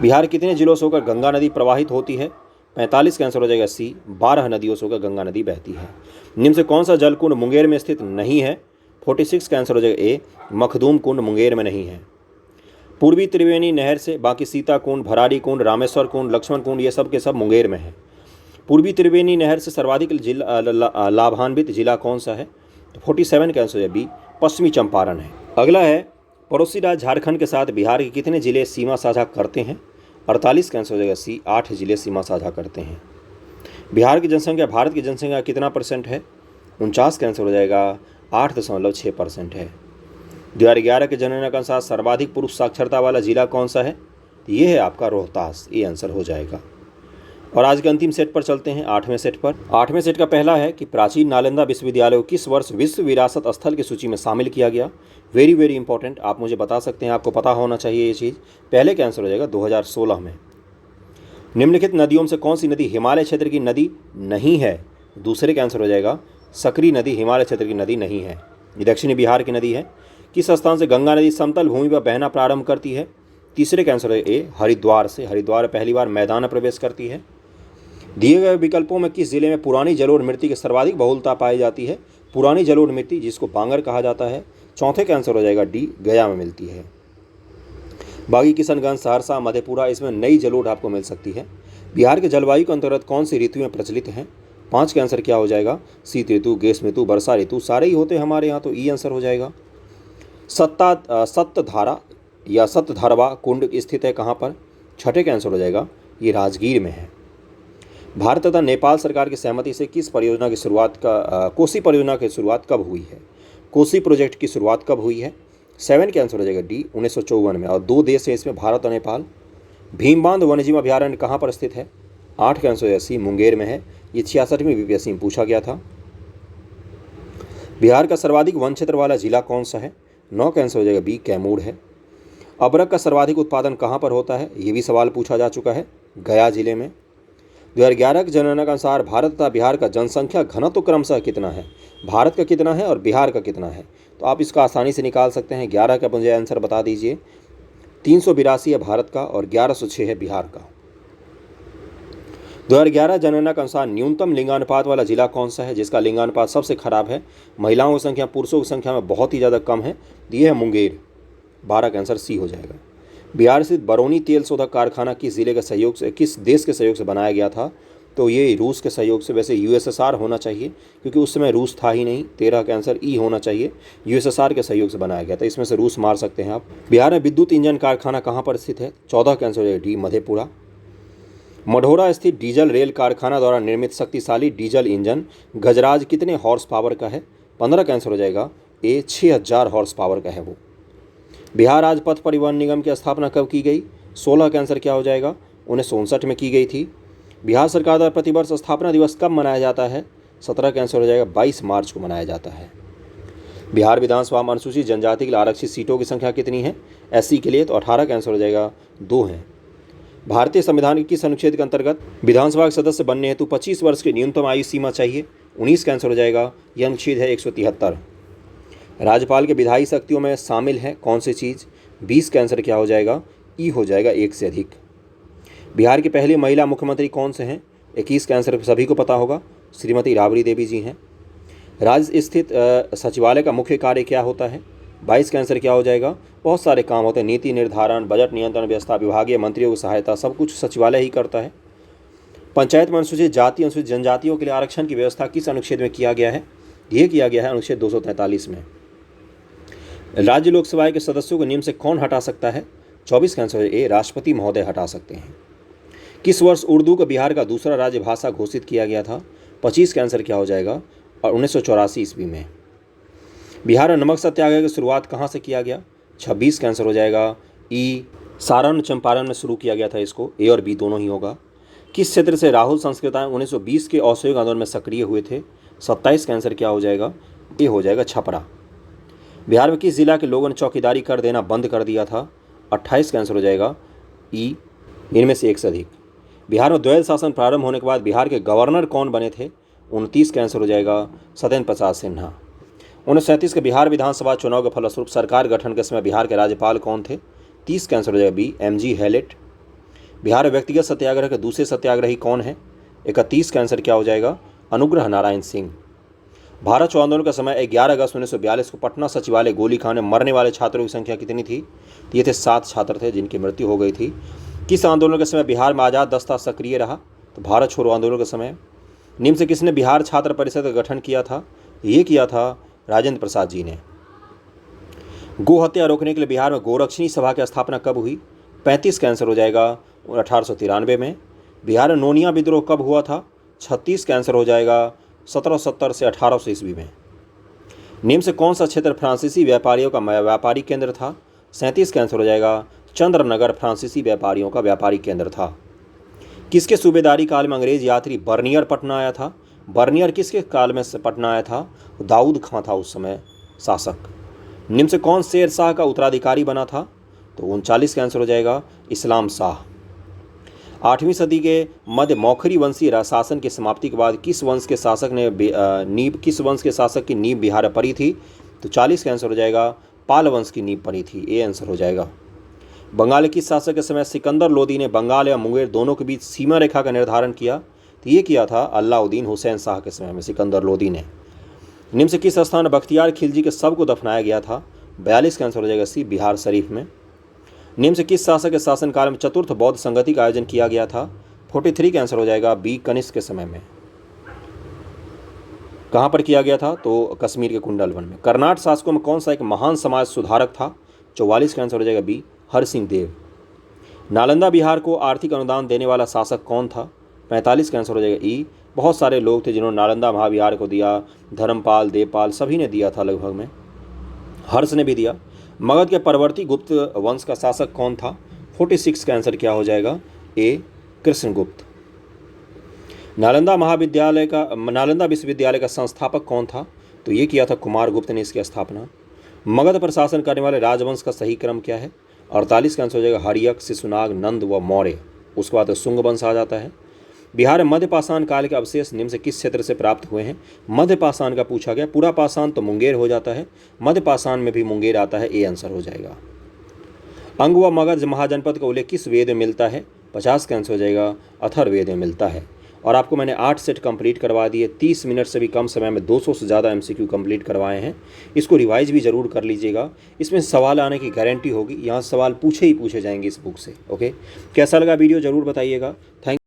बिहार कितने जिलों से होकर गंगा नदी प्रवाहित होती है? 45 का आंसर हो जाएगा सी, 12 नदियों से होकर गंगा नदी बहती है। निम्न से कौन सा जलकुंड मुंगेर में स्थित नहीं है? 46 का आंसर हो जाएगा ए, मखदूम कुंड मुंगेर में नहीं है। पूर्वी त्रिवेणी नहर से बाकी सीता कुंड, भरारी कुंड, रामेश्वर कुंड, लक्ष्मण कुंड, ये सब के सब मुंगेर में है। पूर्वी त्रिवेणी नहर से सर्वाधिक लाभान्वित जिला कौन सा है? तो 47 का आंसर है बी, पश्चिमी चंपारण है। अगला है पड़ोसी राज्य झारखंड के साथ बिहार के कितने जिले सीमा साझा करते हैं? 48 का आंसर हो जाएगा सी, 8 जिले सीमा साझा करते हैं। बिहार की जनसंख्या भारत की जनसंख्या कितना % है? 49 का आंसर हो जाएगा 8.6% है। 2011 के जनगणना के अनुसार सर्वाधिक पुरुष साक्षरता वाला जिला कौन सा है? ये है आपका रोहतास, ये आंसर हो जाएगा। और आज के अंतिम सेट पर चलते हैं, 8वें सेट पर। 8वें सेट का पहला है कि प्राचीन नालंदा विश्वविद्यालय को किस वर्ष विश्व विरासत स्थल की सूची में शामिल किया गया? वेरी वेरी इंपॉर्टेंट, आप मुझे बता सकते हैं, आपको पता होना चाहिए ये चीज़। पहले का आंसर हो जाएगा 2016 में। निम्नलिखित नदियों में से कौन सी नदी हिमालय क्षेत्र की नदी नहीं है? दूसरे का आंसर हो जाएगा सकरी नदी हिमालय क्षेत्र की नदी नहीं है, ये दक्षिणी बिहार की नदी है। किस स्थान से गंगा नदी समतल भूमि पर बहना प्रारंभ करती है? तीसरे का आंसर है ए, हरिद्वार से। हरिद्वार पहली बार मैदान में प्रवेश करती है। दिए गए विकल्पों में किस जिले में पुरानी जलोढ़ मिट्टी की सर्वाधिक बहुलता पाई जाती है? पुरानी जलोढ़ मिट्टी, जिसको बांगर कहा जाता है। चौथे का आंसर हो जाएगा डी, गया में मिलती है। बागी, किशनगंज, सहरसा, मधेपुरा, इसमें नई जलोढ़ आपको मिल सकती है। बिहार के जलवायु के अंतर्गत कौन सी ऋतुएं प्रचलित हैं? 5 का आंसर क्या हो जाएगा? शीत ऋतु, ग्रीष्म ऋतु, वर्षा ऋतु, सारे ही होते हैं हमारे यहाँ, तो ई आंसर हो जाएगा। सप्तधारा या सप्तधारवा कुंड स्थित है कहाँ पर? छठे का आंसर हो जाएगा, ये राजगीर में है। भारत तथा नेपाल सरकार की सहमति से किस परियोजना की शुरुआत कोसी परियोजना की शुरुआत कब हुई है? कोसी प्रोजेक्ट की शुरुआत कब हुई है? 7 का आंसर हो जाएगा डी, 1954 में। और 2 देश हैं इसमें, भारत और नेपाल। भीमबांध वन्यजीव अभयारण्य कहाँ पर स्थित है? 8 का आंसर है सी, मुंगेर में है। ये 66वीं बीपीएससी में पूछा गया था। बिहार का सर्वाधिक वन क्षेत्र वाला जिला कौन सा है? 9 का आंसर हो जाएगा बी, कैमूर है। अबरक का सर्वाधिक उत्पादन कहाँ पर होता है? ये भी सवाल पूछा जा चुका है, गया जिले में। 2011 की जनगणना के अनुसार भारत तथा बिहार का जनसंख्या घनत्व क्रमशः कितना है? भारत का कितना है और बिहार का कितना है? तो आप इसका आसानी से निकाल सकते हैं। 11 का मुझे आंसर बता दीजिए। 382 है भारत का और 1106 है बिहार का। 2011 जनगणना के अनुसार न्यूनतम लिंगानुपात वाला जिला कौन सा है, जिसका लिंगानुपात सबसे खराब है? महिलाओं की संख्या पुरुषों की संख्या में बहुत ही ज़्यादा कम है। ये है मुंगेर। 12 का आंसर सी हो जाएगा। बिहार स्थित बरौनी तेल शोधक कारखाना किस जिले के सहयोग से, किस देश के सहयोग से बनाया गया था? तो ये रूस के सहयोग से, वैसे यूएसएसआर होना चाहिए क्योंकि उस समय रूस था ही नहीं। 13 का आंसर ई होना चाहिए, यूएसएसआर के सहयोग से बनाया गया था। इसमें से रूस मार सकते हैं आप। बिहार में विद्युत इंजन कारखाना कहाँ पर स्थित है? 14 का आंसर हो जाएगा डी, मधेपुरा। मढ़ौरा स्थित डीजल रेल कारखाना द्वारा निर्मित शक्तिशाली डीजल इंजन गजराज कितने हॉर्स पावर का है? 15 का आंसर हो जाएगा ए, 6000 हॉर्स पावर का है वो। बिहार राज्य पथ परिवहन निगम की स्थापना कब की गई? 16 का आंसर क्या हो जाएगा? 1959 में की गई थी। बिहार सरकार द्वारा प्रतिवर्ष स्थापना दिवस कब मनाया जाता है? 17 का आंसर हो जाएगा 22 मार्च को मनाया जाता है। बिहार विधानसभा में अनुसूचित जनजाति के लिए आरक्षित सीटों की संख्या कितनी है? एससी के लिए तो 18 का आंसर हो जाएगा 2 हैं। भारतीय संविधान के किस अनुच्छेद के अंतर्गत विधानसभा के सदस्य बनने हेतु 25 वर्ष की न्यूनतम आयु सीमा चाहिए? 19 का आंसर हो जाएगा, यह अनुच्छेद है 173। राज्यपाल के विधायी शक्तियों में शामिल है कौन सी चीज़? 20 का आंसर क्या हो जाएगा? ई हो जाएगा, एक से अधिक। बिहार की पहली महिला मुख्यमंत्री कौन से हैं? 21 का आंसर सभी को पता होगा, श्रीमती राबड़ी देवी जी हैं। राज्य स्थित सचिवालय का मुख्य कार्य क्या होता है? 22 का आंसर क्या हो जाएगा? बहुत सारे काम होते हैं, नीति निर्धारण, बजट नियंत्रण व्यवस्था, विभागीय मंत्रियों की सहायता, सब कुछ सचिवालय ही करता है। पंचायत में अनुसूचित जाति अनुसूचित जनजातियों के लिए आरक्षण की व्यवस्था किस अनुच्छेद में किया गया है? यह किया गया है अनुच्छेद 243 में। राज्य लोकसभा के सदस्यों को नियम से कौन हटा सकता है? 24 का आंसर ए, राष्ट्रपति महोदय हटा सकते हैं। किस वर्ष उर्दू को बिहार का दूसरा राज्य भाषा घोषित किया गया था? 25 का आंसर क्या हो जाएगा? और 1984 ईस्वी में। बिहार में नमक सत्याग्रह की शुरुआत कहाँ से किया गया? 26 का आंसर हो जाएगा ई, सारण चंपारण में शुरू किया गया था इसको। ए और बी दोनों ही होगा। किस क्षेत्र से राहुल संस्कृताएं 1920 के असहयोग आंदोलन में सक्रिय हुए थे? 27 का आंसर क्या हो जाएगा? ए हो जाएगा, छपरा। बिहार में किस जिला के लोगों ने चौकीदारी कर देना बंद कर दिया था? 28 का आंसर हो जाएगा ई, इनमें से एक से अधिक। बिहार में द्वैध शासन प्रारंभ होने के बाद बिहार के गवर्नर कौन बने थे? 29 का आंसर हो जाएगा सत्येंद्र प्रसाद सिन्हा। 1937 के बिहार विधानसभा चुनाव के फलस्वरूप सरकार गठन के समय बिहार के राज्यपाल कौन थे? 30 का आंसर हो जाएगा बी, एमजी हैलेट। बिहार में व्यक्तिगत सत्याग्रह के दूसरे सत्याग्रही कौन है? 31 का आंसर क्या हो जाएगा? अनुग्रह नारायण सिंह। भारत छोड़ो आंदोलन का समय 11 अगस्त 1942 को पटना सचिवालय गोली खाने में मरने वाले छात्रों की संख्या कितनी थी? ये थे 7 छात्र थे जिनकी मृत्यु हो गई थी। किस आंदोलन के समय बिहार में आज़ाद दस्ता सक्रिय रहा? तो भारत छोड़ो आंदोलन के समय। निम्न से किसने बिहार छात्र परिषद का गठन किया था? ये किया था राजेंद्र प्रसाद जी ने। गो हत्या रोकने के लिए बिहार में गोरक्षणी सभा की स्थापना कब हुई? 35 का आंसर हो जाएगा 1893 में। बिहार में नोनिया विद्रोह कब हुआ था? 36 का आंसर हो जाएगा 1770 से 1800 ईस्वी में। निम्न से कौन सा क्षेत्र फ्रांसीसी व्यापारियों का व्यापारिक केंद्र था? 37 का आंसर हो जाएगा चंद्रनगर फ्रांसीसी व्यापारियों का व्यापारिक केंद्र था। किसके सूबेदारी काल में अंग्रेज यात्री बर्नियर पटना आया था? बर्नियर किसके काल में पटना आया था? दाऊद खां था उस समय शासक। निम्न से कौन शेर शाह का उत्तराधिकारी बना था? तो 39 का आंसर हो जाएगा इस्लाम शाह। 8वीं सदी के मध्य मौखरी वंशी शासन की समाप्ति के बाद किस वंश के शासक की नींव बिहार में पड़ी थी? तो 40 का आंसर हो जाएगा पाल वंश की नींव पड़ी थी। ए आंसर हो जाएगा। बंगाल के किस शासक के समय सिकंदर लोदी ने बंगाल या मुंगेर दोनों के बीच सीमा रेखा का निर्धारण किया? तो ये किया था अलाउद्दीन हुसैन शाह के समय में, सिकंदर लोदी ने। निम्न से किस स्थान बख्तियार खिलजी के शव को दफनाया गया था? 42 का आंसर हो जाएगा सी, बिहार शरीफ में। निम्न से किस शासक के शासनकाल में चतुर्थ बौद्ध संगति का आयोजन किया गया था? 43 का आंसर हो जाएगा बी, कनिष्क के समय में। कहाँ पर किया गया था? तो कश्मीर के कुंडलवन में। कर्नाटक शासकों में कौन सा एक महान समाज सुधारक था? 44 का आंसर हो जाएगा बी, हर सिंह देव। नालंदा बिहार को आर्थिक अनुदान देने वाला शासक कौन था? 45 का आंसर हो जाएगा ई, बहुत सारे लोग थे जिन्होंने नालंदा महाविहार को दिया, धर्मपाल, देवपाल सभी ने दिया था लगभग में, हर्ष ने भी दिया। मगध के परवर्ती गुप्त वंश का शासक कौन था? 46 का आंसर क्या हो जाएगा? ए, कृष्णगुप्त। नालंदा विश्वविद्यालय का संस्थापक कौन था? तो ये किया था कुमारगुप्त ने इसकी स्थापना। मगध पर शासन करने वाले राजवंश का सही क्रम क्या है? 48 का आंसर हो जाएगा हर्यक, शिशुनाग, नंद व मौर्य। उसके बाद शुंग वंश आ जाता है। बिहार में मध्यपाषाण काल के अवशेष निम्न से किस क्षेत्र से प्राप्त हुए हैं? मध्यपाषाण का पूछा गया। पूरा पाषाण तो मुंगेर हो जाता है, मध्यपाषाण में भी मुंगेर आता है, ए आंसर हो जाएगा। अंग व मगध महाजनपद का उल्लेख किस वेद में मिलता है? 50 का आंसर हो जाएगा अथर्ववेद में मिलता है। और आपको मैंने 8 सेट कंप्लीट करवा दिए, 30 मिनट से भी कम समय में 200 से ज़्यादा MCQ कंप्लीट करवाए हैं। इसको रिवाइज भी ज़रूर कर लीजिएगा, इसमें सवाल आने की गारंटी होगी। यहाँ सवाल पूछे ही पूछे जाएंगे इस बुक से। ओके, कैसा लगा वीडियो ज़रूर बताइएगा। थैंक